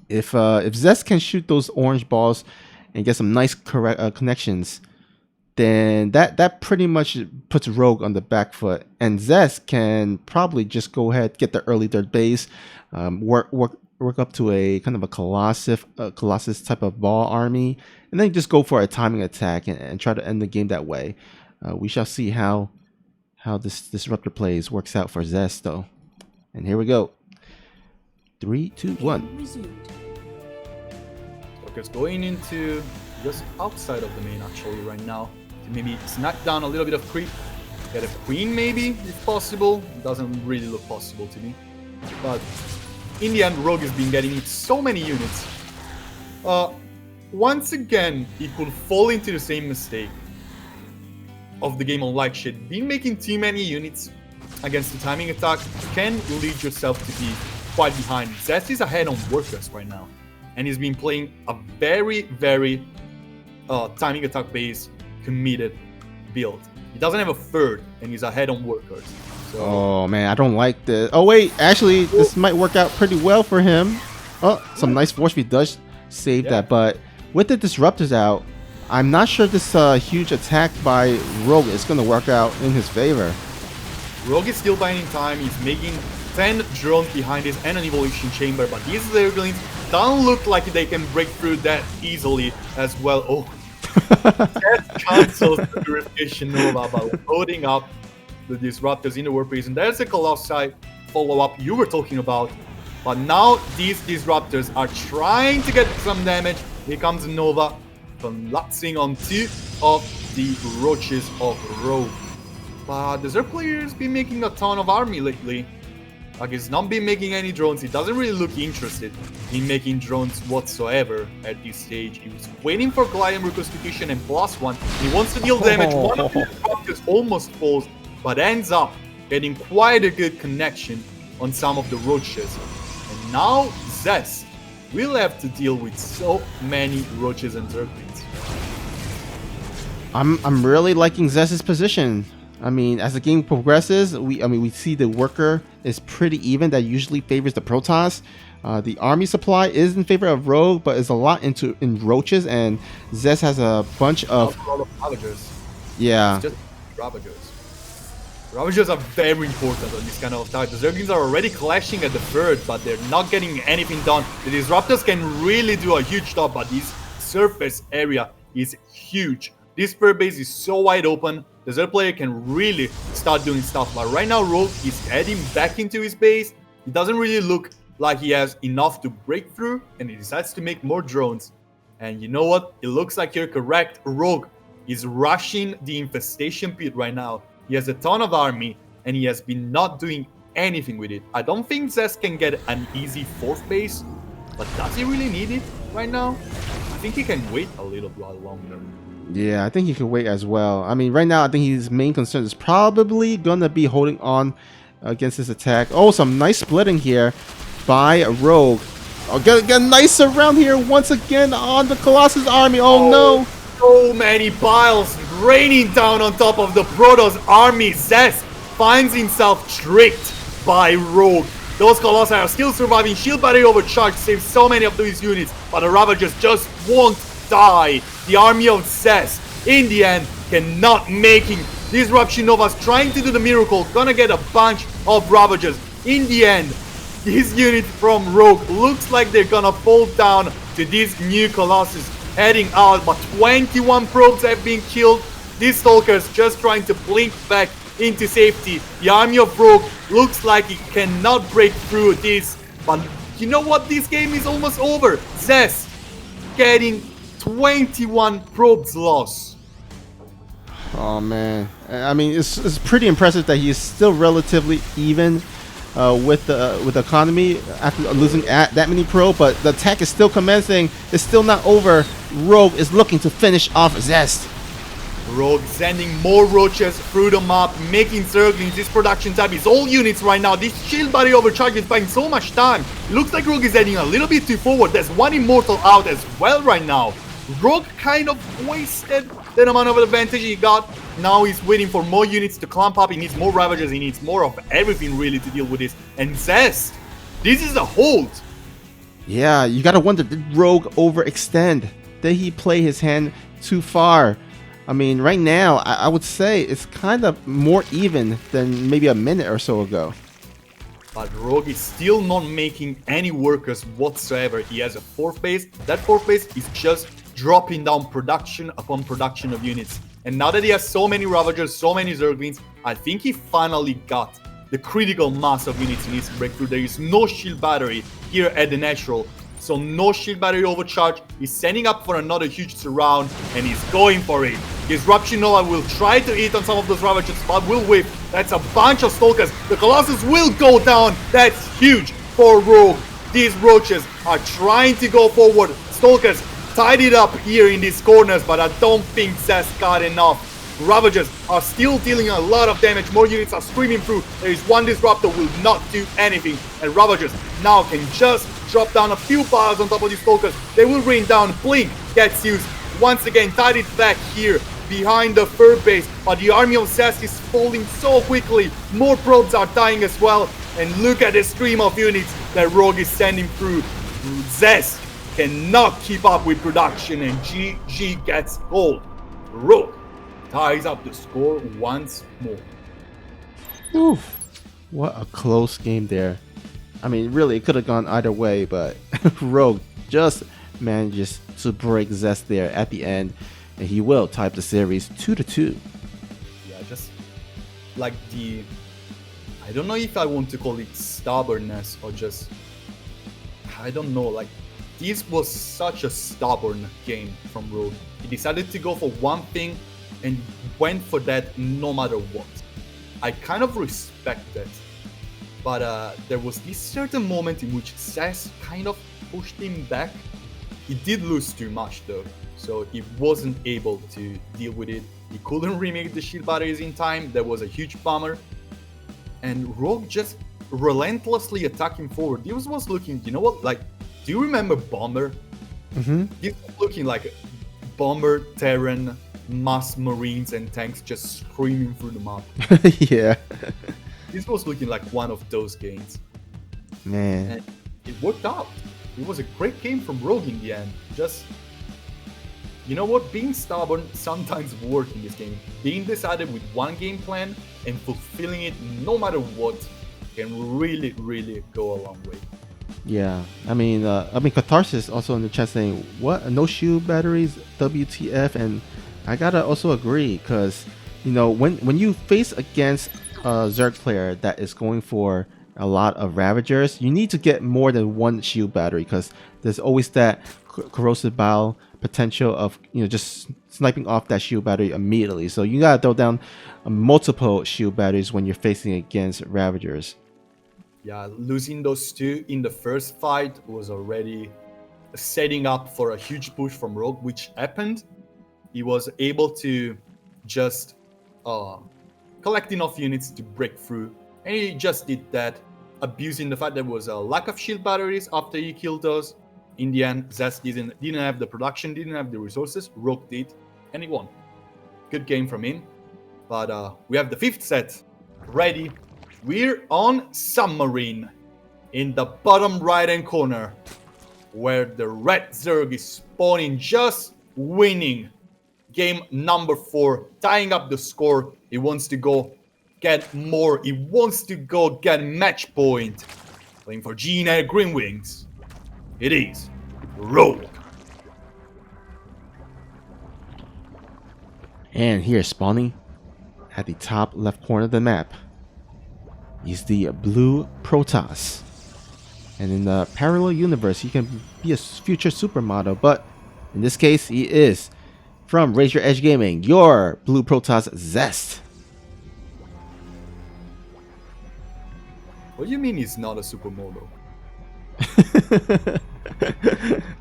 If ZEST can shoot those orange balls and get some nice connections, then that pretty much puts Rogue on the back foot, and ZEST can probably just go ahead, get the early third base, work up to a kind of a Colossus type of ball army, and then just go for a timing attack and try to end the game that way. We shall see how this disruptor plays works out for ZEST though. And here we go. 3, 2, 1. Stalkers going into just outside of the main actually right now. Maybe snap down a little bit of creep. Get a queen maybe, if possible. Doesn't really look possible to me. But in the end, Rogue has been getting so many units. Once again, he could fall into the same mistake of the game on like shit. Being making too many units against the timing attack can lead yourself to be quite behind. ZEST is ahead on workers right now. And he's been playing a very, very timing attack based committed build. He doesn't have a third, and he's ahead on workers. So. Oh man, I don't like this. Oh wait, actually, this might work out pretty well for him. Oh, some nice force feed does save that, but with the disruptors out, I'm not sure this huge attack by Rogue is going to work out in his favor. Rogue is still buying time. He's making 10 drones behind this and an evolution chamber, but these Zerglings don't look like they can break through that easily as well. Oh, that cancels the Purification Nova by loading up the Disruptors in the Warp Prison. There's a Colossi follow-up you were talking about, but now these Disruptors are trying to get some damage. Here comes Nova, collapsing on 2 of the Roaches of Rogue. But the Zerg player's been making a ton of army lately. Like, he's not been making any drones. He doesn't really look interested in making drones whatsoever at this stage. He was waiting for Glide and Reconstitution and +1. He wants to deal damage. One of his Disruptors almost falls, but ends up getting quite a good connection on some of the Roaches. And now ZEST will have to deal with so many Roaches and Zerglings. I'm really liking ZEST's position. I mean, as the game progresses, we see the worker is pretty even. That usually favors the Protoss. The army supply is in favor of Rogue, but is a lot in Roaches, and ZEST has a bunch of Ravagers. Yeah. It's just Ravagers. Ravagers are very important on this kind of attack. The Zerglings are already clashing at the third, but they're not getting anything done. The Disruptors can really do a huge job, but this surface area is huge. This third base is so wide open. The Zerg player can really start doing stuff. But right now, Rogue is heading back into his base. He doesn't really look like he has enough to break through, and he decides to make more drones. And you know what? It looks like you're correct. Rogue is rushing the infestation pit right now. He has a ton of army, and he has been not doing anything with it. I don't think ZEST can get an easy 4th base, but does he really need it right now? I think he can wait a little while longer. Yeah, I think he can wait as well. I mean, right now, I think his main concern is probably gonna be holding on against this attack. Oh, some nice splitting here by Rogue. Oh, get a nice surround here once again on the Colossus army. Oh no! So many piles raining down on top of the Protoss army. ZEST finds himself tricked by Rogue. Those Colossi are still surviving. Shield Battery overcharge saves so many of these units, but the Ravagers just won't die. The army of ZEST, in the end, cannot making Disruption Novas trying to do the miracle. Gonna get a bunch of Ravagers. In the end, this unit from Rogue looks like they're gonna fall down to these new Colossus heading out, but 21 probes have been killed. These Stalkers just trying to blink back into safety. The army of Rogue looks like it cannot break through this, but you know what? This game is almost over. ZEST getting 21 probes loss. Oh man, I mean, it's pretty impressive that he's still relatively even with the economy after losing that many probe, but the attack is still commencing. It's still not over. Rogue is looking to finish off ZEST. Rogue sending more Roaches through the map, making Zerglings. This production tab is all units right now. This shield body overcharge is buying so much time. It looks like Rogue is heading a little bit too forward. There's one Immortal out as well right now. Rogue kind of wasted that amount of advantage he got. Now he's waiting for more units to clamp up. He needs more Ravagers. He needs more of everything really to deal with this. And ZEST, this is a hold. Yeah, you gotta wonder, did Rogue overextend? Did he play his hand too far? I mean, right now, I would say it's kind of more even than maybe a minute or so ago. But Rogue is still not making any workers whatsoever. He has a 4th base. That 4th base is just dropping down production upon production of units. And now that he has so many Ravagers, so many Zerglings, I think he finally got the critical mass of units he needs to break through. There is no shield battery here at the natural. So no shield battery overcharge. He's setting up for another huge surround, and he's going for it. Disruption Nova will try to hit on some of those Ravagers, but will whip. That's a bunch of Stalkers. The Colossus will go down. That's huge for Rogue. These Roaches are trying to go forward. Stalkers tied it up here in these corners, but I don't think ZEST got enough. Ravagers are still dealing a lot of damage. More units are streaming through. There is one Disruptor will not do anything, and Ravagers now can just drop down a few piles on top of these Stalkers. They will rain down. Blink gets used. Once again, tied it back here behind the third base, but the army of ZEST is falling so quickly. More probes are dying as well, and look at the stream of units that Rogue is sending through. ZEST cannot keep up with production, and GG gets gold. Rogue ties up the score once more. Oof. What a close game there. I mean, really, it could have gone either way, but Rogue just manages to break Zest there at the end, and he will tie up the series 2-2. Yeah, just like I don't know if I want to call it stubbornness or just, I don't know, like this was such a stubborn game from Rogue. He decided to go for one thing and went for that no matter what. I kind of respect that. But there was this certain moment in which ZEST kind of pushed him back. He did lose too much though, so he wasn't able to deal with it. He couldn't remake the shield batteries in time. That was a huge bummer. And Rogue just relentlessly attacking forward. This was looking, you know what, like, do you remember Bomber? Mm-hmm. This was looking like Bomber, Terran, mass marines and tanks just screaming through the map. Yeah. This was looking like one of those games. Man. And it worked out. It was a great game from Rogue in the end. Just, you know what, being stubborn sometimes works in this game. Being decided with one game plan and fulfilling it no matter what can really, really go a long way. Yeah, I mean, Catharsis also in the chat saying, "What? No shield batteries? WTF?" And I gotta also agree, because you know when you face against a Zerg player that is going for a lot of Ravagers, you need to get more than one shield battery, because there's always that corrosive bile potential of just sniping off that shield battery immediately. So you gotta throw down multiple shield batteries when you're facing against Ravagers. Yeah, losing those two in the first fight was already setting up for a huge push from Rogue, which happened. He was able to just collect enough units to break through, and he just did that, abusing the fact there was a lack of shield batteries after he killed those. In the end, ZEST didn't have the production, didn't have the resources. Rogue did, and he won. Good game from him. But we have the fifth set ready. We're on Submarine in the bottom right hand corner, where the red Zerg is spawning, just winning game number 4, tying up the score. He wants to go get more. He wants to go get match point. Playing for Gina Green Wings. It is Rogue. And here, spawning at the top left corner of the map is the blue Protoss. And in the parallel universe, he can be a future supermodel, but in this case, he is from Raise Your Edge Gaming, your blue Protoss ZEST. What do you mean he's not a supermodel?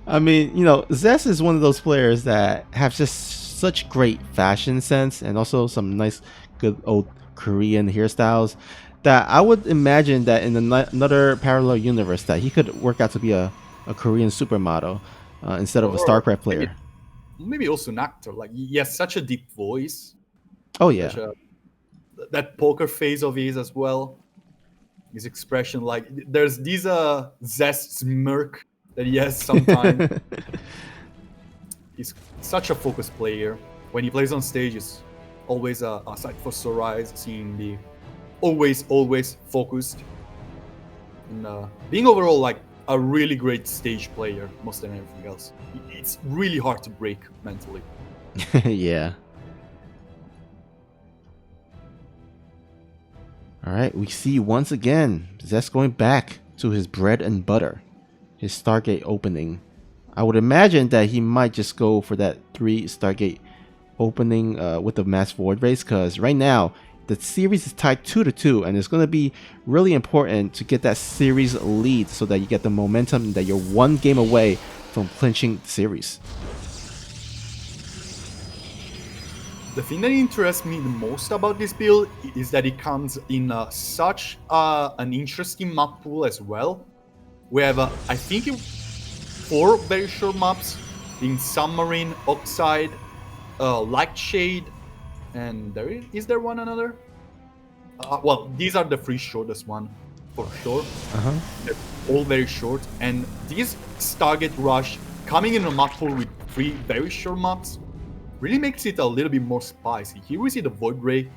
I mean, ZEST is one of those players that have just such great fashion sense and also some nice, good old Korean hairstyles that I would imagine that in another parallel universe that he could work out to be a Korean supermodel instead of a StarCraft player. Maybe also an actor. Like, he has such a deep voice. Oh yeah. That poker face of his as well. His expression, like, there's this ZEST smirk that he has sometimes. He's such a focused player. When he plays on stage, it's always a sight for sore eyes, seeing the always focused. And being overall like a really great stage player, more than anything else. It's really hard to break mentally. Yeah. Alright, we see once again ZEST going back to his bread and butter, his Stargate opening. I would imagine that he might just go for that 3 Stargate opening with the Mass Void Race, because right now the series is tied 2-2, and it's going to be really important to get that series lead so that you get the momentum that you're one game away from clinching the series. The thing that interests me the most about this build is that it comes in such an interesting map pool as well. We have, I think, 4 very short maps, being Submarine, Oxide, Light Shade, and is there one another? Well, these are the 3 shortest one, for sure. They're all very short, and this Stargate Rush coming in a map pool with 3 very short maps really makes it a little bit more spicy. Here we see the Void Ray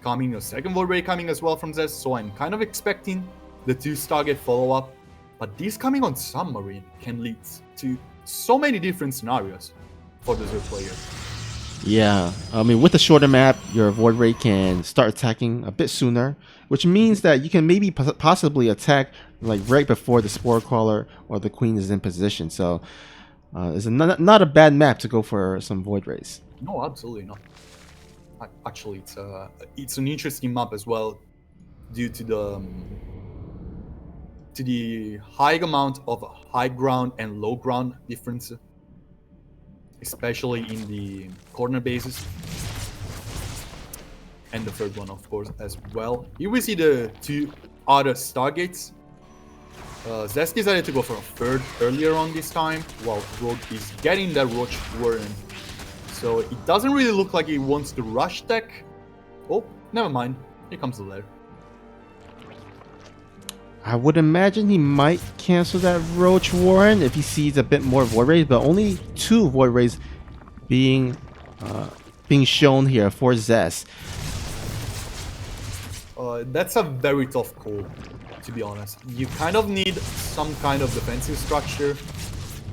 coming, a second Void Ray coming as well from Zest, so I'm kind of expecting the 2 Stargate follow-up. But this coming on Submarine can lead to so many different scenarios for the Zerg player. Yeah, I mean, with a shorter map, your Void Ray can start attacking a bit sooner, which means that you can maybe possibly attack like right before the Spore Crawler or the Queen is in position. So it's not a bad map to go for some Void Rays. No, absolutely not. Actually, it's an interesting map as well, due to the high amount of high ground and low ground difference, especially in the corner bases, and the third one, of course, as well. Here we see the 2 other Stargates. Zest decided to go for a third earlier on this time, while Rogue is getting that Roach Warren. So it doesn't really look like he wants to rush tech. Oh, never mind. Here comes the lair. I would imagine he might cancel that Roach Warren if he sees a bit more Void Rays, but only 2 Void Rays being shown here for Zest. That's a very tough call, to be honest. You kind of need some kind of defensive structure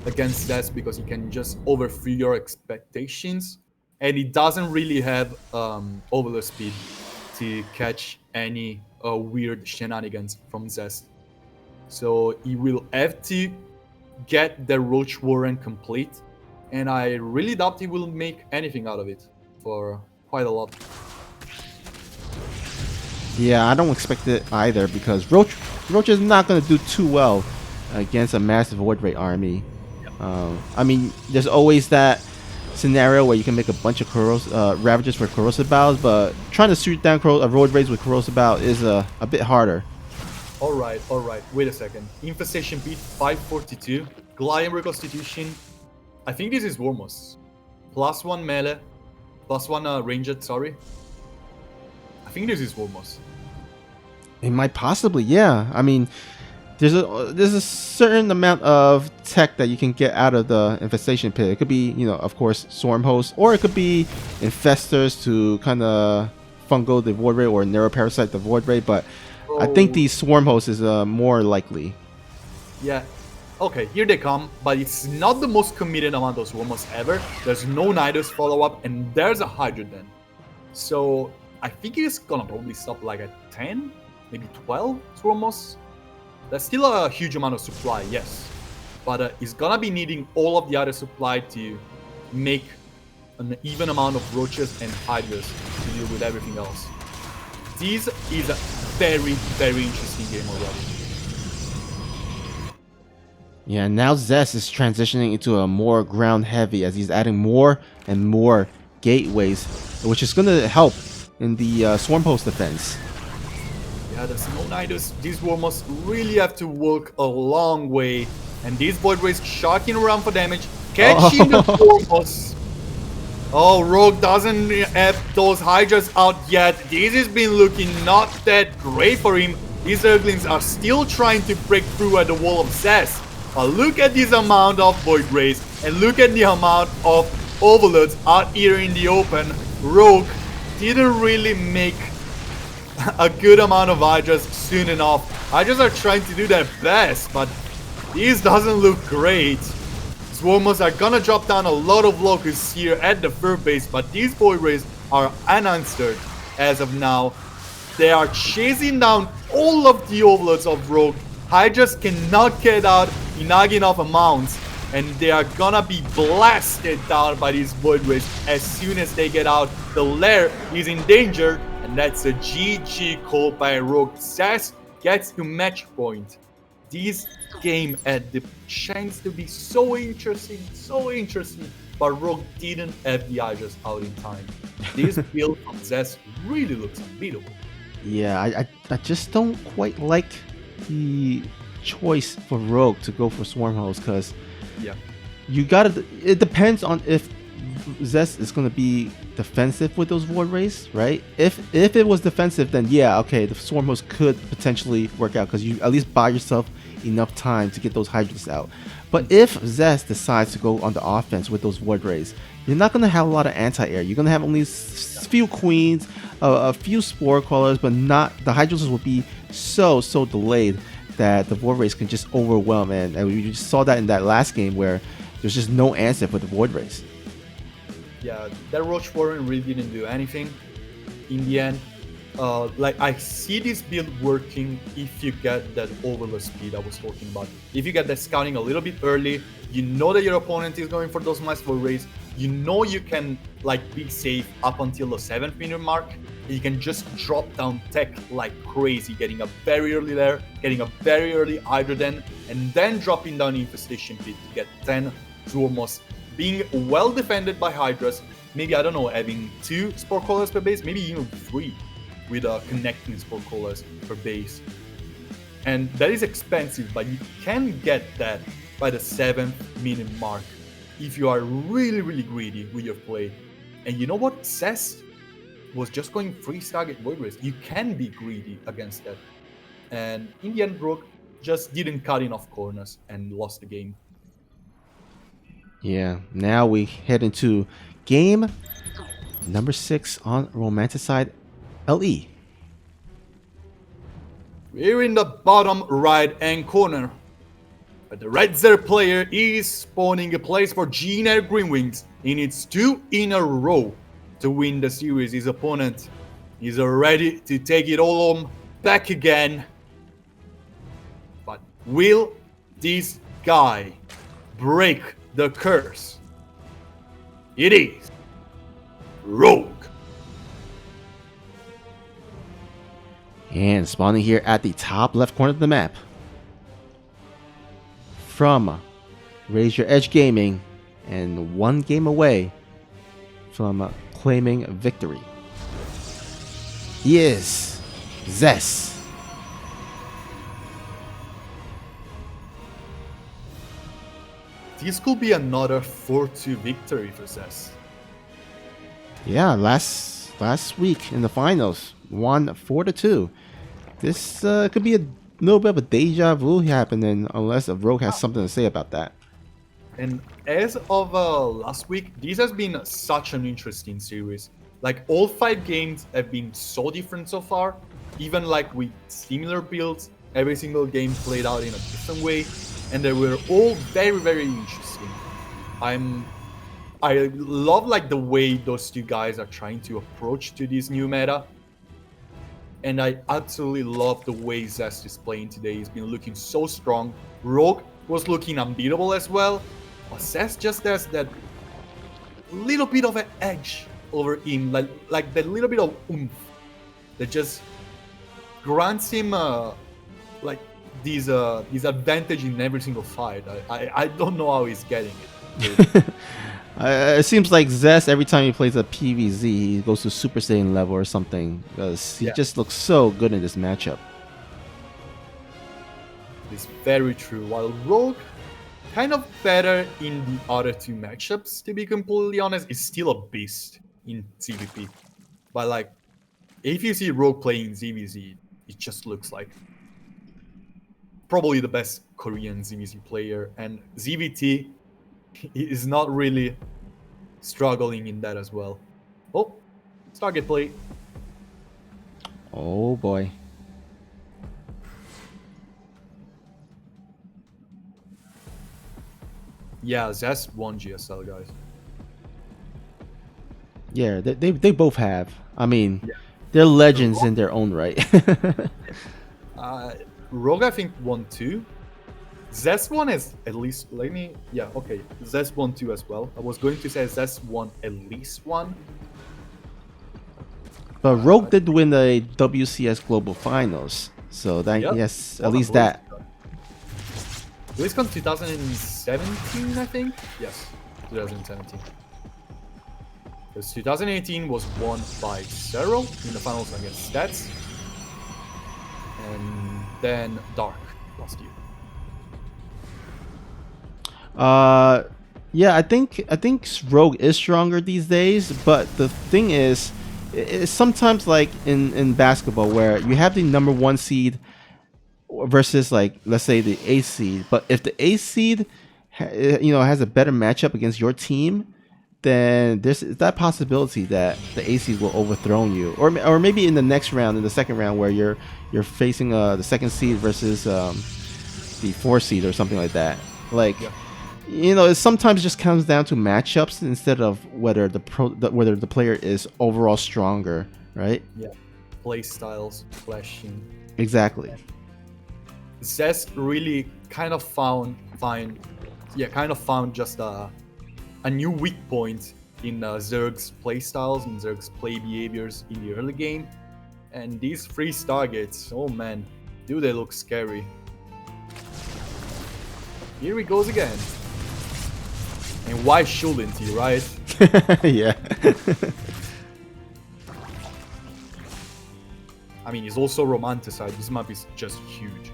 against Zest because he can just overfill your expectations, and he doesn't really have overload speed to catch any weird shenanigans from Zest. So he will have to get the Roach Warren complete, and I really doubt he will make anything out of it for quite a lot. Yeah, I don't expect it either because Roach is not going to do too well against a massive Void Ray army. I mean, there's always that scenario where you can make a bunch of Ravagers for Corrosive Bows, but trying to shoot down Void Rays with Corrosive Bow is a bit harder. Alright, wait a second. Infestation beat 542, Goliath Reconstitution. I think this is Wormos. +1 melee, +1 ranged, sorry. I think this is Wormos. It might possibly, yeah. I mean, there's a certain amount of tech that you can get out of the Infestation Pit. It could be, of course, Swarm Host, or it could be Infestors to kind of fungo the Void Ray or Narrow Parasite the Void Ray, but I think the Swarm Host is more likely. Yeah. Okay, here they come, but it's not the most committed amount of Swarm Hosts ever. There's no Nidus follow-up, and there's a Hydra then. So I think it's gonna probably stop like at 10, maybe 12 Swarm Hosts. That's still a huge amount of supply, yes. But it's gonna be needing all of the other supply to make an even amount of Roaches and Hydras to deal with everything else. This is a very, very interesting game already. Yeah, now Zest is transitioning into a more ground heavy as he's adding more and more gateways, which is going to help in the Swarm Host defense. Yeah, there's no Nidus. These Wormos really have to work a long way. And these Void Rays sharking around for damage, catching the Wormos. Oh, Rogue doesn't have those Hydras out yet. This has been looking not that great for him. These Zerglings are still trying to break through at the wall of Zest. But look at this amount of Void Rays, and look at the amount of Overlords out here in the open. Rogue didn't really make a good amount of Hydras soon enough. Hydras are trying to do their best, but this doesn't look great. Swarmers are gonna drop down a lot of locusts here at the third base, but these Void Rays are unanswered as of now. They are chasing down all of the Overlords of Rogue. Hydras cannot get out in enough amounts, and they are gonna be blasted down by these Void Rays as soon as they get out. The lair is in danger, and that's a GG call by Rogue. Zest gets to match point. This game had the chance to be so interesting, but Rogue didn't have the Hydras out in time. This build from Zest really looks unbeatable. Yeah, I just don't quite like the choice for Rogue to go for Swarm Host, because it depends on if Zest is going to be defensive with those Void Rays, right? If it was defensive, then yeah, okay, the Swarm Host could potentially work out because you at least buy yourself enough time to get those Hydras out. But if Zest decides to go on the offense with those Void Rays, you're not going to have a lot of anti-air. You're going to have only a few Queens, a few Spore Crawlers, but not the Hydrosis will be so delayed that the Void Race can just overwhelm, and we just saw that in that last game where there's just no answer for the Void Race. Yeah, that Roach Warren really didn't do anything in the end. Like, I see this build working if you get that overload speed I was talking about. If you get that scouting a little bit early, you know that your opponent is going for those mass Void Rays. You know you can like be safe up until the 7th minute mark. You can just drop down tech like crazy, getting a very early there, getting a very early Hydroden, and then dropping down Infestation Pit to get 10 Druomos, being well defended by Hydras. Maybe, I don't know, having 2 Spore Crawlers per base, maybe even 3 with connecting Spore Crawlers per base. And that is expensive, but you can get that by the 7th minute mark if you are really greedy with your play. And you know what? ZEST was just going 3 target Void Rays. You can be greedy against that. And in the end, Rogue just didn't cut enough corners and lost the game. Yeah, now we head into game number 6 on Romanticide LE. We're in the bottom right hand corner. But the Red Zer player is spawning a place for Gene Greenwings in its 2 in a row to win the series. His opponent is ready to take it all home back again. But will this guy break the curse? It is Rogue. And spawning here at the top left corner of the map from Raise Your Edge Gaming, and 1 game away from claiming victory. He is ZEST. This could be another 4-2 victory for ZEST. Yeah, last week in the finals, won 4-2. This could be a little bit of a deja vu happening, unless Rogue has something to say about that. And as of last week, this has been such an interesting series. Like, all 5 games have been so different so far. Even like with similar builds, every single game played out in a different way, and they were all very interesting. I love like the way those 2 guys are trying to approach to this new meta. And I absolutely love the way ZEST is playing today. He's been looking so strong. Rogue was looking unbeatable as well. But ZEST just has that little bit of an edge over him. Like that little bit of oomph that just grants him like this advantage in every single fight. I don't know how he's getting it. It seems like ZEST, every time he plays a PvZ, he goes to Super Saiyan level or something, because he just looks so good in this matchup. It's very true. While Rogue, kind of better in the other 2 matchups, to be completely honest, is still a beast in ZVP. But like, if you see Rogue playing ZVZ, it just looks like probably the best Korean ZVZ player, and ZVT is not really struggling in that as well. Oh, target play. Oh boy. Yeah, ZEST won GSL, guys. Yeah, they both have. I mean, they're legends in their own right. Rogue, I think, won 2. ZEST won is at least, okay, ZEST won 2 as well. I was going to say ZEST won at least 1. But Rogue did win the WCS Global Finals, so that yes, at least that. BlizzCon 2017, I think? Yes, 2017. Because 2018 was won by Zero in the finals against Stats. And then Dark last year. Yeah, I think Rogue is stronger these days, but the thing is, it's sometimes like in basketball where you have the number 1 seed versus, like, let's say the 8th seed, but if the 8th seed has a better matchup against your team, then there's that possibility that the AC will overthrow you, or maybe in the next round, in the second round, where you're facing the second seed versus the 4 seed or something like that. Like, you know, it sometimes just comes down to matchups instead of whether whether the player is overall stronger, right? Yeah, play styles clashing. Exactly. ZEST really kind of found just a new weak point in Zerg's play styles and Zerg's play behaviors in the early game. And these 3 Stargates, oh man, do they look scary. Here he goes again. And why shouldn't he, right? Yeah. I mean, he's also romanticized. This map is just huge.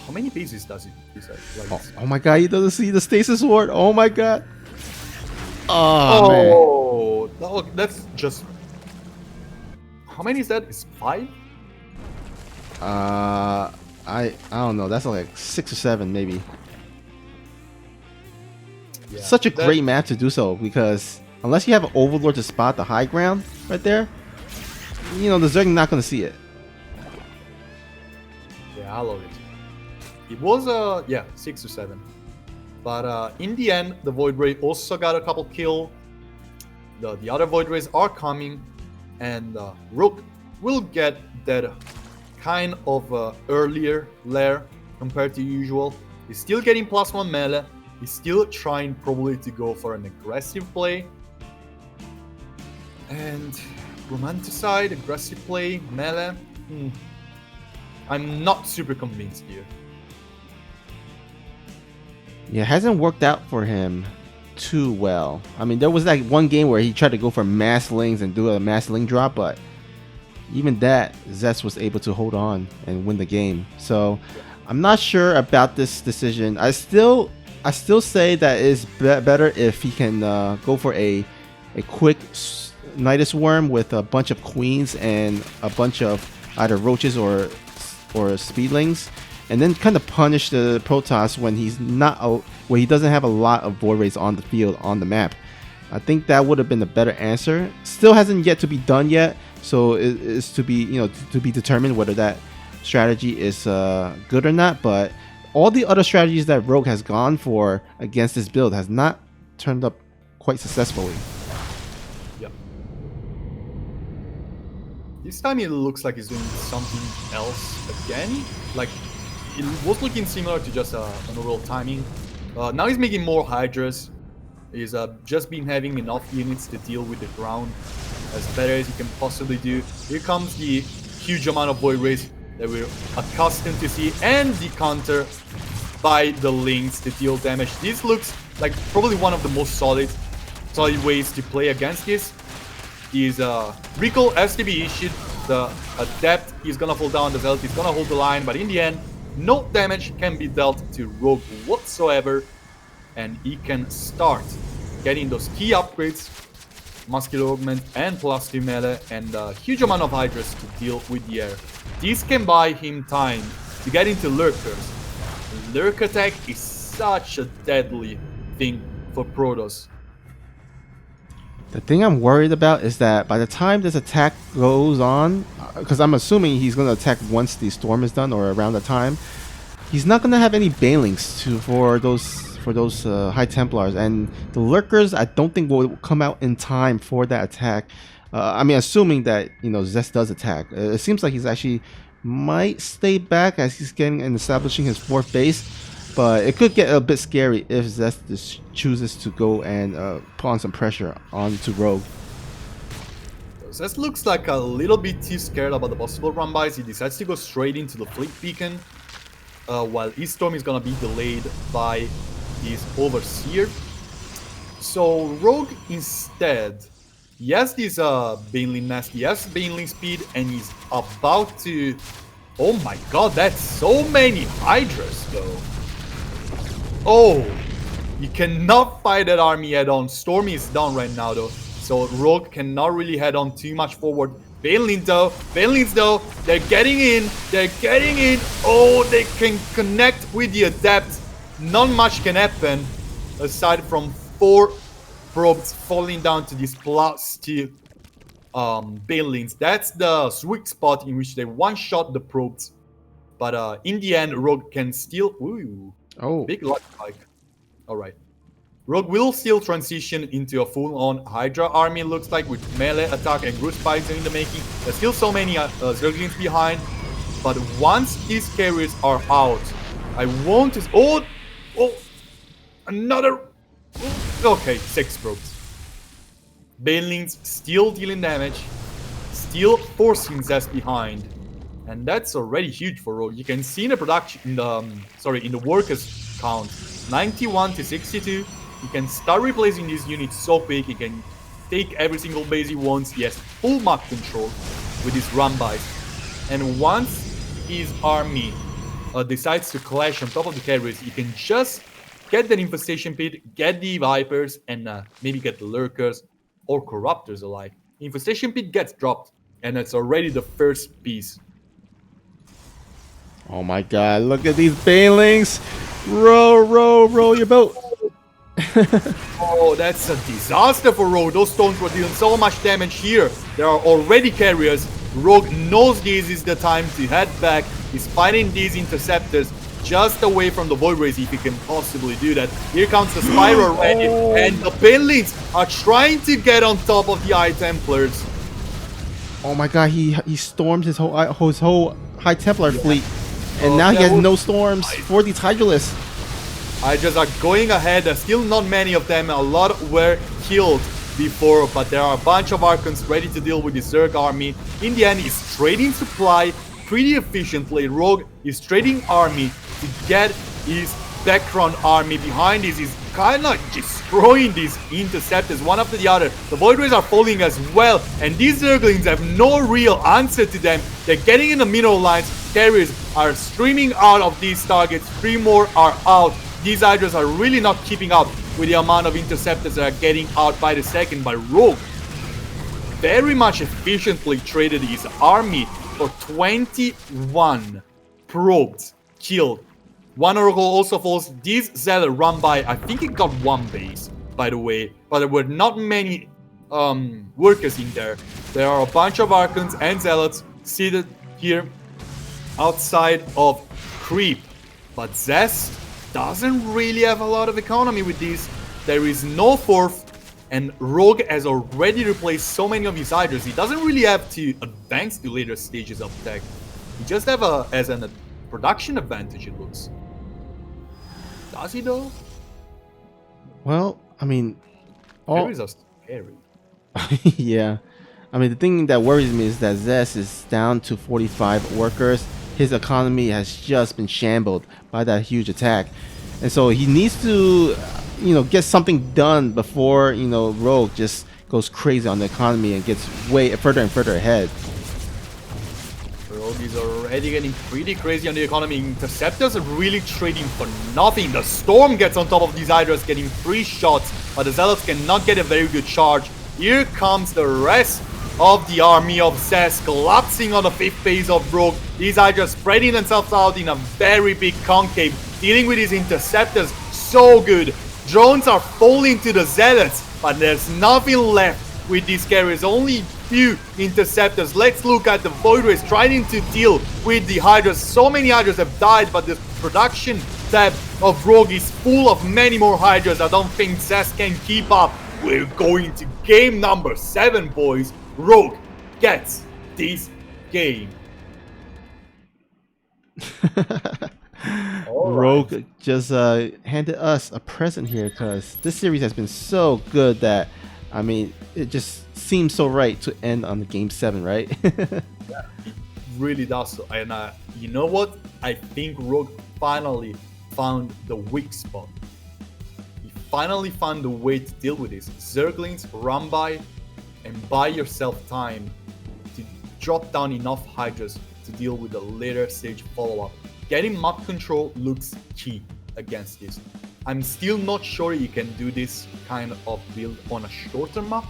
How many bases does it? Like, Oh my god, he doesn't see the stasis ward. Oh my god. Oh, man. No, that's just... How many is that? It's 5? I don't know. That's like 6 or 7 maybe. Yeah, Such a great map to do so, because unless you have an Overlord to spot the high ground right there, you know, the Zerg not going to see it. Yeah, I love it. It was, 6 or 7. But in the end, the Void Ray also got a couple kills. The other Void Rays are coming, and Rook will get that kind of earlier lair compared to usual. He's still getting +1 melee. He's still trying probably to go for an aggressive play. And romanticide, aggressive play, melee. I'm not super convinced here. Yeah, it hasn't worked out for him too well. I mean, there was like one game where he tried to go for mass lings and do a mass ling drop, but even that, ZEST was able to hold on and win the game. So I'm not sure about this decision. I still say that it's better if he can go for a quick Nidus Worm with a bunch of queens and a bunch of either roaches or speedlings, and then kind of punish the Protoss when he's not when he doesn't have a lot of Void Rays on the field on the map. I think that would have been a better answer. Still hasn't yet to be done yet, so it's to be to be determined whether that strategy is good or not. But all the other strategies that Rogue has gone for against this build has not turned up quite successfully. Yep. This time it looks like he's doing something else again. Like, it was looking similar to just an overall timing. Now he's making more Hydras. He's just been having enough units to deal with the ground as better as he can possibly do. Here comes the huge amount of Void Rays that we're accustomed to see, and the counter by the Lings to deal damage. This looks like probably one of the most solid ways to play against this. Is Recall has to be issued. The Adept is gonna fall down, the Zealot is gonna hold the line, but in the end, no damage can be dealt to Rogue whatsoever, and he can start getting those key upgrades, Muscular Augment and +2 melee, and a huge amount of Hydras to deal with the air. This can buy him time to get into Lurkers. Lurk attack is such a deadly thing for Protoss. The thing I'm worried about is that by the time this attack goes on, because I'm assuming he's going to attack once the storm is done or around the time, he's not going to have any Banelings for those High Templars, and the Lurkers I don't think will come out in time for that attack. I mean, assuming that ZEST does attack, it seems like he's actually might stay back as he's getting and establishing his 4th base. But it could get a bit scary if ZEST chooses to go and put on some pressure onto Rogue. ZEST looks like a little bit too scared about the possible run-bys. He decides to go straight into the Fleet Beacon, while his Storm is gonna be delayed by his Overseer. So Rogue instead, he has this Baneling Nest, he has Baneling Speed, and he's about to... Oh my god, that's so many Hydras though. Oh, you cannot fight that army head-on. Storm is down right now though, so Rogue cannot really head on too much forward. Banelings though, they're getting in. Oh, they can connect with the Adept. Not much can happen aside from 4 probes falling down to these +2 Banelings. That's the sweet spot in which they one-shot the probes. But in the end, Rogue can still... Ooh, big luck spike. Alright. Rogue will still transition into a full-on Hydra army, looks like, with melee attack and group spikes in the making. There's still so many Zerglings behind. But once these carriers are out, I want to... Oh! Another... Okay, 6 probes. Banelings still dealing damage, still forcing ZEST behind. And that's already huge for Rogue. You can see in the production, in the workers count, 91 to 62. You can start replacing these units so quick. You can take every single base he wants. He has full map control with his run-bys. And once his army decides to clash on top of the carriers, you can just get the infestation pit, get the Vipers, and maybe get the Lurkers or Corruptors alike. Infestation pit gets dropped, and it's already the first piece. Oh my god, look at these Banelings! Row your boat! Oh, that's a disaster for Rogue. Those stones were dealing so much damage here. There are already carriers. Rogue knows this is the time to head back. He's fighting these interceptors just away from the Void Rays if he can possibly do that. Here comes the Spiral already, and the Banelings are trying to get on top of the High Templars. Oh my god, he stormed his whole High Templar fleet, and now he has no storms for these Hydralisks. Hydras are going ahead. There's still not many of them. A lot were killed before, but there are a bunch of Archons ready to deal with the Zerg army. In the end, he's trading supply pretty efficiently. Rogue is trading army to get his background army behind this. He's kind of destroying these interceptors one after the other. The Void Rays are falling as well, and these Zerglings have no real answer to them. They're getting in the mineral lines. Carriers are streaming out of these targets. 3 more are out. These Hydras are really not keeping up with the amount of interceptors that are getting out by the second. By Rogue very much efficiently traded his army for 21 probes killed. 1 Oracle also falls. This Zealot run by, I think it got 1 base, by the way, but there were not many workers in there. There are a bunch of Archons and Zealots seated here outside of Creep, but ZEST doesn't really have a lot of economy with this. There is no 4th, and Rogue has already replaced so many of his Hydras. He doesn't really have to advance to later stages of tech. He just have a production advantage, it looks. Does he though? Well, I mean, Carries are scary. yeah. I mean, the thing that worries me is that ZEST is down to 45 workers. His economy has just been shambled by that huge attack. And so he needs to, get something done before, Rogue just goes crazy on the economy and gets way further and further ahead. Rogue is already getting pretty crazy on the economy. Interceptors are really trading for nothing. The Storm gets on top of these Hydras, getting 3 shots, but the Zealots cannot get a very good charge. Here comes the rest of the army of ZEST collapsing on the 5th base of Rogue. These Hydras spreading themselves out in a very big concave, dealing with these interceptors so good. Drones are falling to the Zealots, but there's nothing left with these carriers. Only few interceptors. Let's look at the Void Rays trying to deal with the Hydras. So many Hydras have died, but the production tab of Rogue is full of many more Hydras. I don't think ZEST can keep up. We're going to game number 7, boys. Rogue gets this game. Rogue just handed us a present here, because this series has been so good that, I mean, it just seems so right to end on the game 7, right? Yeah, it really does. And you know what? I think Rogue finally found the weak spot. He finally found a way to deal with this. Zerglings run by and buy yourself time to drop down enough Hydras to deal with the later stage follow-up. Getting map control looks key against this. I'm still not sure you can do this kind of build on a shorter map,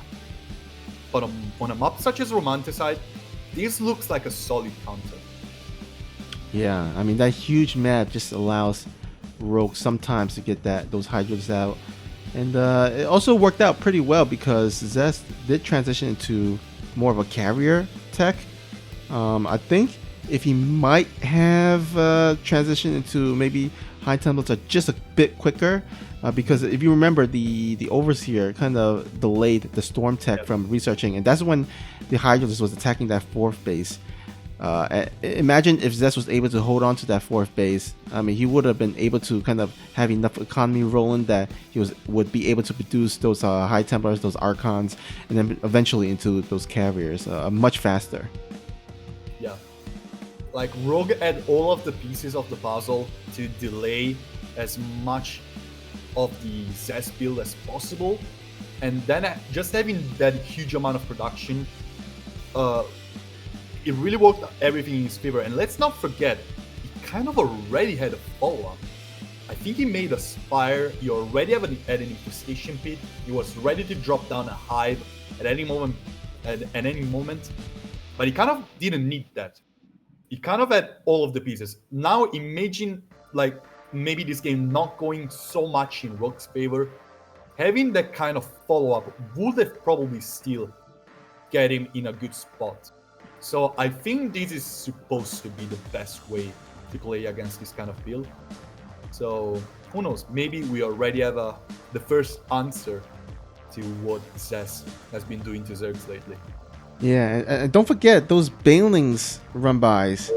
but on a map such as Romanticide, this looks like a solid counter. Yeah, I mean, that huge map just allows Rogue sometimes to get those Hydras out And it also worked out pretty well because Zest did transition into more of a carrier tech. I think if he might have transitioned into maybe high templates are just a bit quicker, because if you remember, the overseer kind of delayed the storm tech from researching, and that's when the Hydralis was attacking that fourth base. Imagine if Zest was able to hold on to that fourth base. I mean, he would have been able to kind of have enough economy rolling that he would be able to produce those high templars, those archons, and then eventually into those carriers much faster. Yeah. Like Rogue had all of the pieces of the puzzle to delay as much of the ZEST build as possible, and then just having that huge amount of production, it really worked everything in his favor. And let's not forget, he kind of already had a follow-up. I think he made a Spire, he already had an infestation pit, he was ready to drop down a hive at any moment, but he kind of didn't need that. He kind of had all of the pieces. Now imagine, like, maybe this game not going so much in Rogue's favor, having that kind of follow-up would have probably still get him in a good spot. So I think this is supposed to be the best way to play against this kind of build. So who knows? Maybe we already have the first answer to what ZEST has been doing to Zergs lately. Yeah, and don't forget those Banelings run-bys.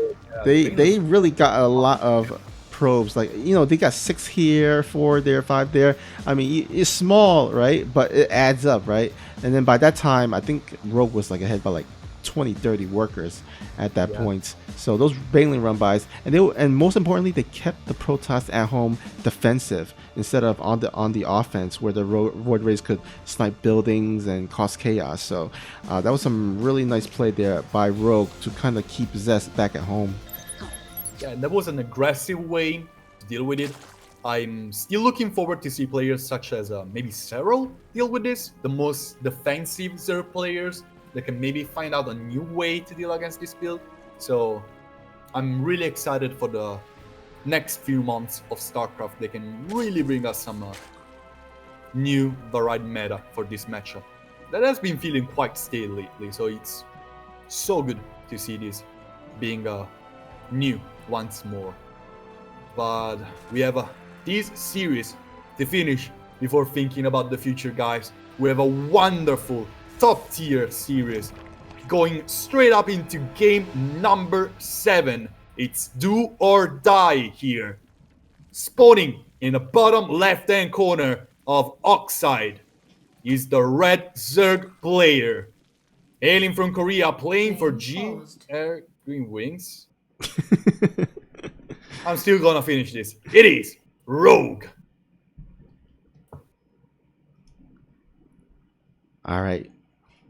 They really got a lot of probes. Like, they got 6 here, 4 there, 5 there. I mean, it's small, right? But it adds up, right? And then by that time, I think Rogue was like ahead by like 20, 30 workers at that point. So those Baneling run-bys, and most importantly, they kept the Protoss at home defensive instead of on the offense, where the Void Rays could snipe buildings and cause chaos. So that was some really nice play there by Rogue to kind of keep Zest back at home. Yeah, and that was an aggressive way to deal with it. I'm still looking forward to see players such as maybe Serral deal with this, the most defensive Zerg players that can maybe find out a new way to deal against this build. So I'm really excited for the next few months of StarCraft. They can really bring us some new varied meta for this matchup. That has been feeling quite stale lately, so it's so good to see this being new once more. But we have this series to finish before thinking about the future, guys. We have a wonderful top tier series going straight up into game number 7. It's do or die here. Spawning in the bottom left hand corner of Oxide is the red Zerg player. Hailing from Korea, playing for G Air Green Wings. I'm still gonna finish this. It is Rogue. All right.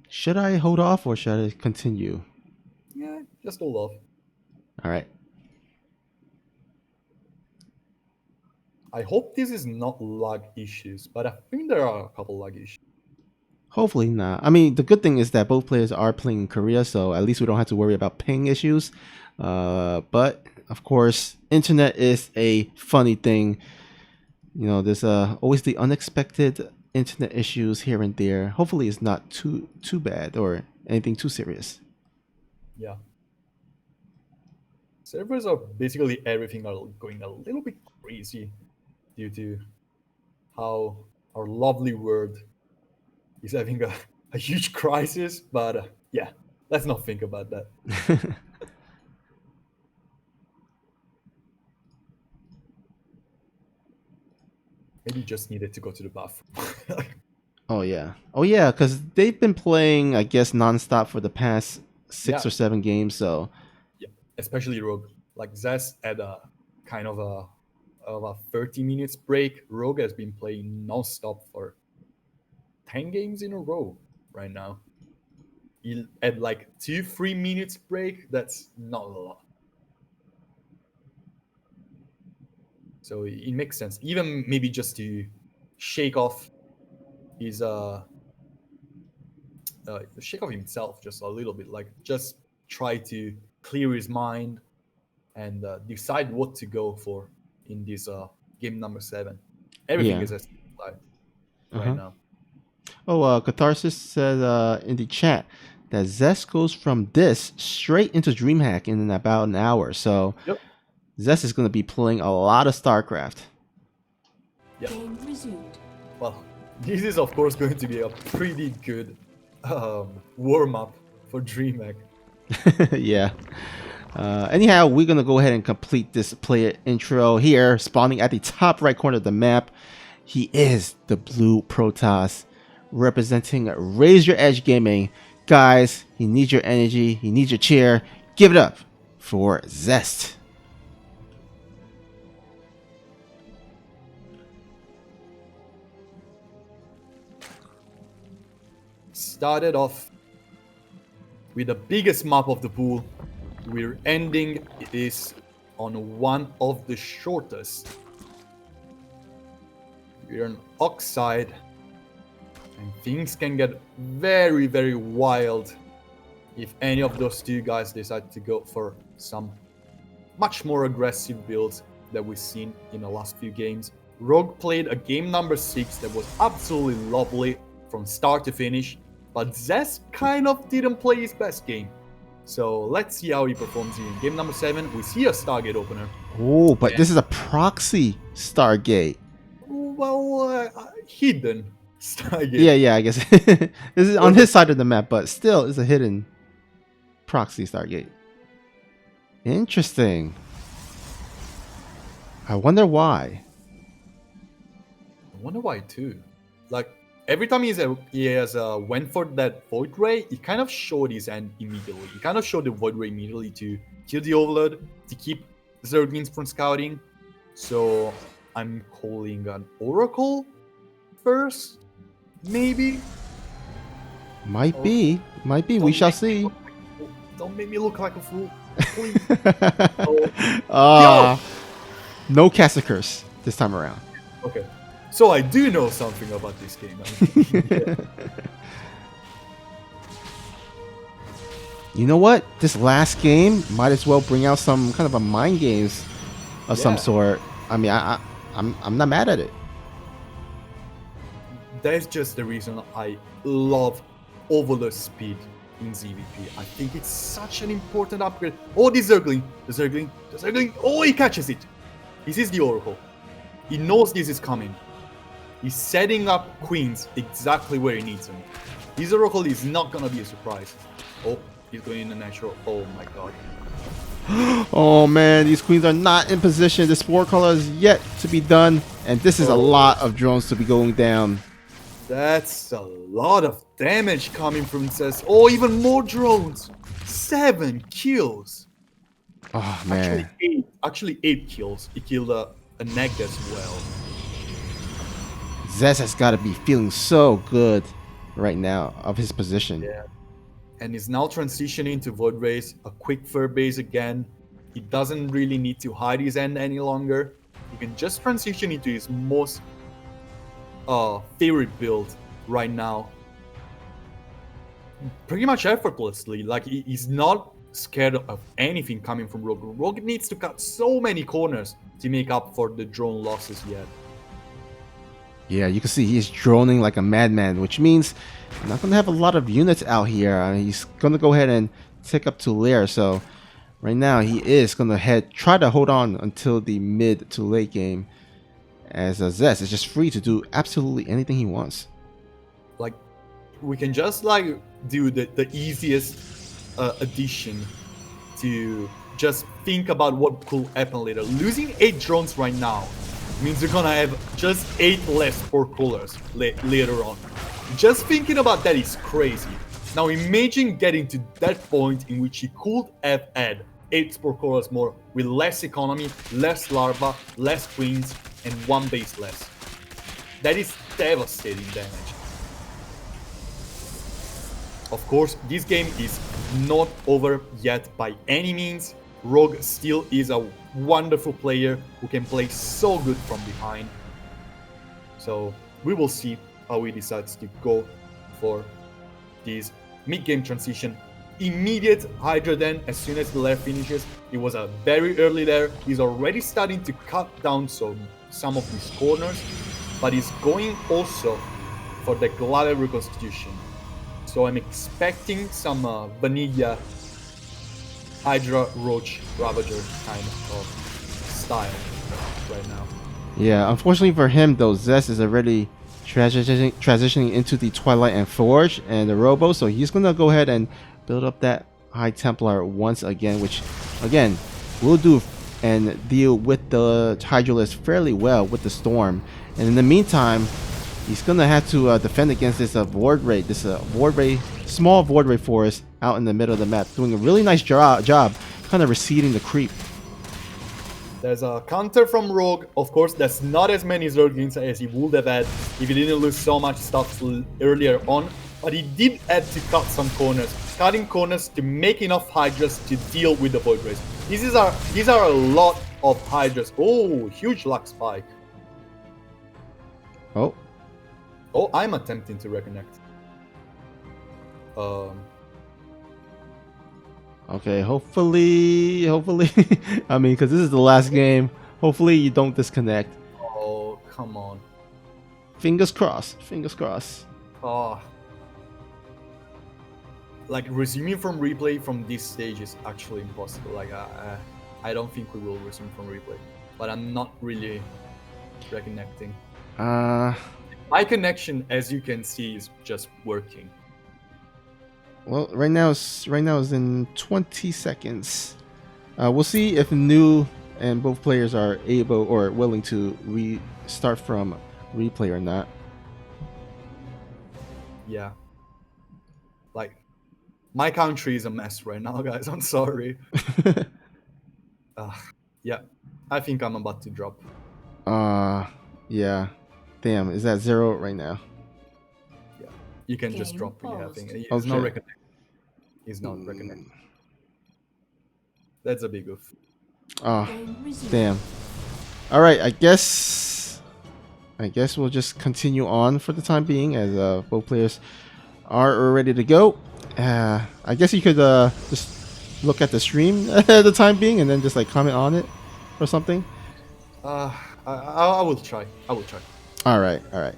Should I hold off or should I continue? Yeah, just hold off. All right. I hope this is not lag issues, but I think there are a couple lag issues. Hopefully not. I mean, the good thing is that both players are playing in Korea, so at least we don't have to worry about ping issues. But of course, internet is a funny thing. There's always the unexpected internet issues here and there. Hopefully, it's not too bad or anything too serious. Yeah. Servers are basically everything are going a little bit crazy due to how our lovely world is having a huge crisis. But yeah, let's not think about that. Maybe just needed to go to the bathroom. Oh yeah, because they've been playing, I guess, nonstop for the past 6 or 7 games. So yeah, especially Rogue. Like ZEST had a kind of a 30 minutes break. Rogue has been playing nonstop for 10 games in a row right now. He had like 2-3 minutes break. That's not a lot. So it makes sense. Even maybe just to shake off his shake off himself just a little bit, like just try to clear his mind and decide what to go for in this game number 7. Everything is as right now. Oh, Catharsis said in the chat that Zest goes from this straight into DreamHack in about an hour. So Yep. Zest is going to be playing a lot of StarCraft. Yep. Game resumed. Well, this is of course going to be a pretty good warm-up for DreamHack. Yeah. Anyhow, we're going to go ahead and complete this player intro here, spawning at the top right corner of the map. He is the blue Protoss, representing Raise Your Edge Gaming. Guys, he needs your energy, he needs your cheer. Give it up for Zest. Started off with the biggest map of the pool. We're ending this on one of the shortest. We're on Oxide, and things can get very, very wild if any of those two guys decide to go for some much more aggressive builds that we've seen in the last few games. Rogue played a game number 6 that was absolutely lovely from start to finish, but Zest kind of didn't play his best game. So let's see how he performs in game number 7. We see a Stargate opener. Oh, but this is a proxy Stargate. Well, hidden Stargate. Yeah, I guess. This is on his side of the map, but still it's a hidden proxy Stargate. Interesting. I wonder why. I wonder why too. Like, every time he has went for that Void Ray, he kind of showed his hand immediately. He kind of showed the Void Ray immediately to kill the Overlord, to keep Zerglings from scouting. So I'm calling an Oracle first, maybe? Might be. We shall see. Don't make me look like a fool, please. No Cassacurs this time around. Okay. So I do know something about this game. Yeah. You know what? This last game might as well bring out some kind of a mind games of some sort. I mean, I'm not mad at it. That's just the reason I love Overlord speed in ZVP. I think it's such an important upgrade. Oh, the Zergling. Oh, he catches it. This is the Oracle. He knows this is coming. He's setting up queens exactly where he needs them. This Oracle is not gonna be a surprise. Oh, he's going in the natural. Oh my god. Oh man, these queens are not in position. The spore color is yet to be done, and this is a lot of drones to be going down. That's a lot of damage coming from ZEST. Oh, even more drones. 7 kills. Oh man. Actually 8 kills. He killed a Neg as well. Zest has got to be feeling so good right now of his position. Yeah. And he's now transitioning to Void Rays, a quick fur base again. He doesn't really need to hide his end any longer. He can just transition into his most favorite build right now. Pretty much effortlessly. Like, he's not scared of anything coming from Rogue. Rogue needs to cut so many corners to make up for the drone losses yet. Yeah, you can see he's droning like a madman, which means I'm not going to have a lot of units out here. He's going to go ahead and take up to lair. So right now he is going to try to hold on until the mid to late game, as Zest is just free to do absolutely anything he wants. Like, we can just like do the easiest addition to just think about what could happen later. Losing 8 drones right now means you're gonna have just 8 less spore colors later on. Just thinking about that is crazy. Now imagine getting to that point in which you could have had 8 spore colors more with less economy, less larva, less queens, and 1 base less. That is devastating damage. Of course, this game is not over yet by any means. Rogue still is a wonderful player who can play so good from behind. So we will see how he decides to go for this mid-game transition. Immediate Hydra then, as soon as the lair finishes. It was a very early lair. He's already starting to cut down some of these corners, but he's going also for the Gladiator Reconstitution. So I'm expecting some vanilla Hydra Roach Ravager kind of style right now. Yeah, unfortunately for him though, Zest is already transitioning into the Twilight and Forge and the Robo, so he's gonna go ahead and build up that High Templar once again, which again will do and deal with the Hydralisk fairly well with the Storm. And in the meantime, he's gonna have to defend against this Void Ray, small Void Ray forest out in the middle of the map, doing a really nice job kind of receding the creep. There's a counter from Rogue. Of course, there's not as many Zerglings as he would have had if he didn't lose so much stuff earlier on. But he did have to cut some corners. Cutting corners to make enough Hydras to deal with the Void Rays. These are a lot of Hydras. Oh, huge luck spike. Oh, I'm attempting to reconnect. Okay, hopefully, I mean, because this is the last game. Hopefully you don't disconnect. Oh, come on. Fingers crossed. Fingers crossed. Oh. Like, resuming from replay from this stage is actually impossible. Like, I don't think we will resume from replay. But I'm not really reconnecting. My connection, as you can see, is just working. Well, right now is in 20 seconds. We'll see if New and both players are able or willing to restart from replay or not. Yeah. Like, my country is a mess right now, guys. I'm sorry. Yeah. I think I'm about to drop. Yeah. Damn, is that 0 right now? You can just drop me, I think. He's Okay. not reconnecting. He's not reconnecting. That's a big oof. Oh, damn. All right, I guess we'll just continue on for the time being, as both players are ready to go. I guess you could just look at the stream at the time being, and then just like comment on it or something. I will try. All right.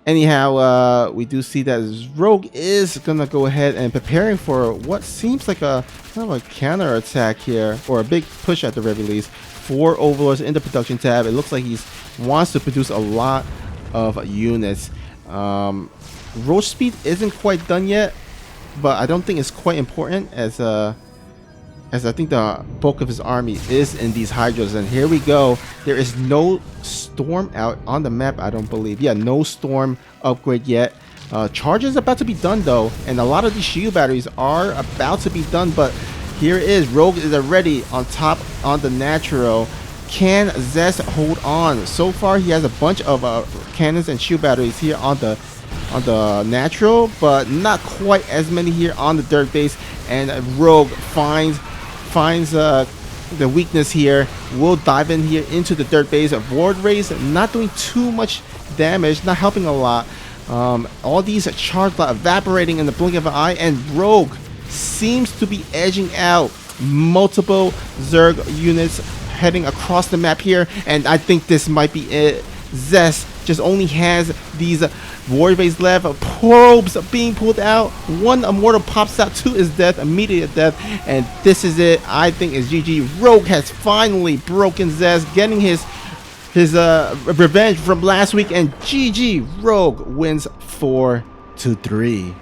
Anyhow, we do see that Rogue is gonna go ahead and preparing for what seems like a kind of a counter attack here, or a big push at the very least. 4 Overlords in the production tab. It looks like he wants to produce a lot of units. Roach speed isn't quite done yet, but I don't think it's quite important, as I think the bulk of his army is in these Hydras. And here we go. There is no Storm out on the map, I don't believe. Yeah, no Storm upgrade yet. Charge is about to be done though, and a lot of these shield batteries are about to be done, but here it is. Rogue is already on top on the natural. Can Zest hold on? So far he has a bunch of cannons and shield batteries here on the natural, but not quite as many here on the dirt base. And Rogue finds the weakness here. We'll dive in here into the dirt base. Void Rays not doing too much damage, not helping a lot. All these charge evaporating in the blink of an eye, and Rogue seems to be edging out multiple Zerg units heading across the map here, and I think this might be it. Zest just only has these Void Rays left. Probes being pulled out. 1 immortal pops out to his death, immediate death, and this is it. I think it's GG. Rogue has finally broken Zest, getting his revenge from last week, and GG. Rogue wins 4-3.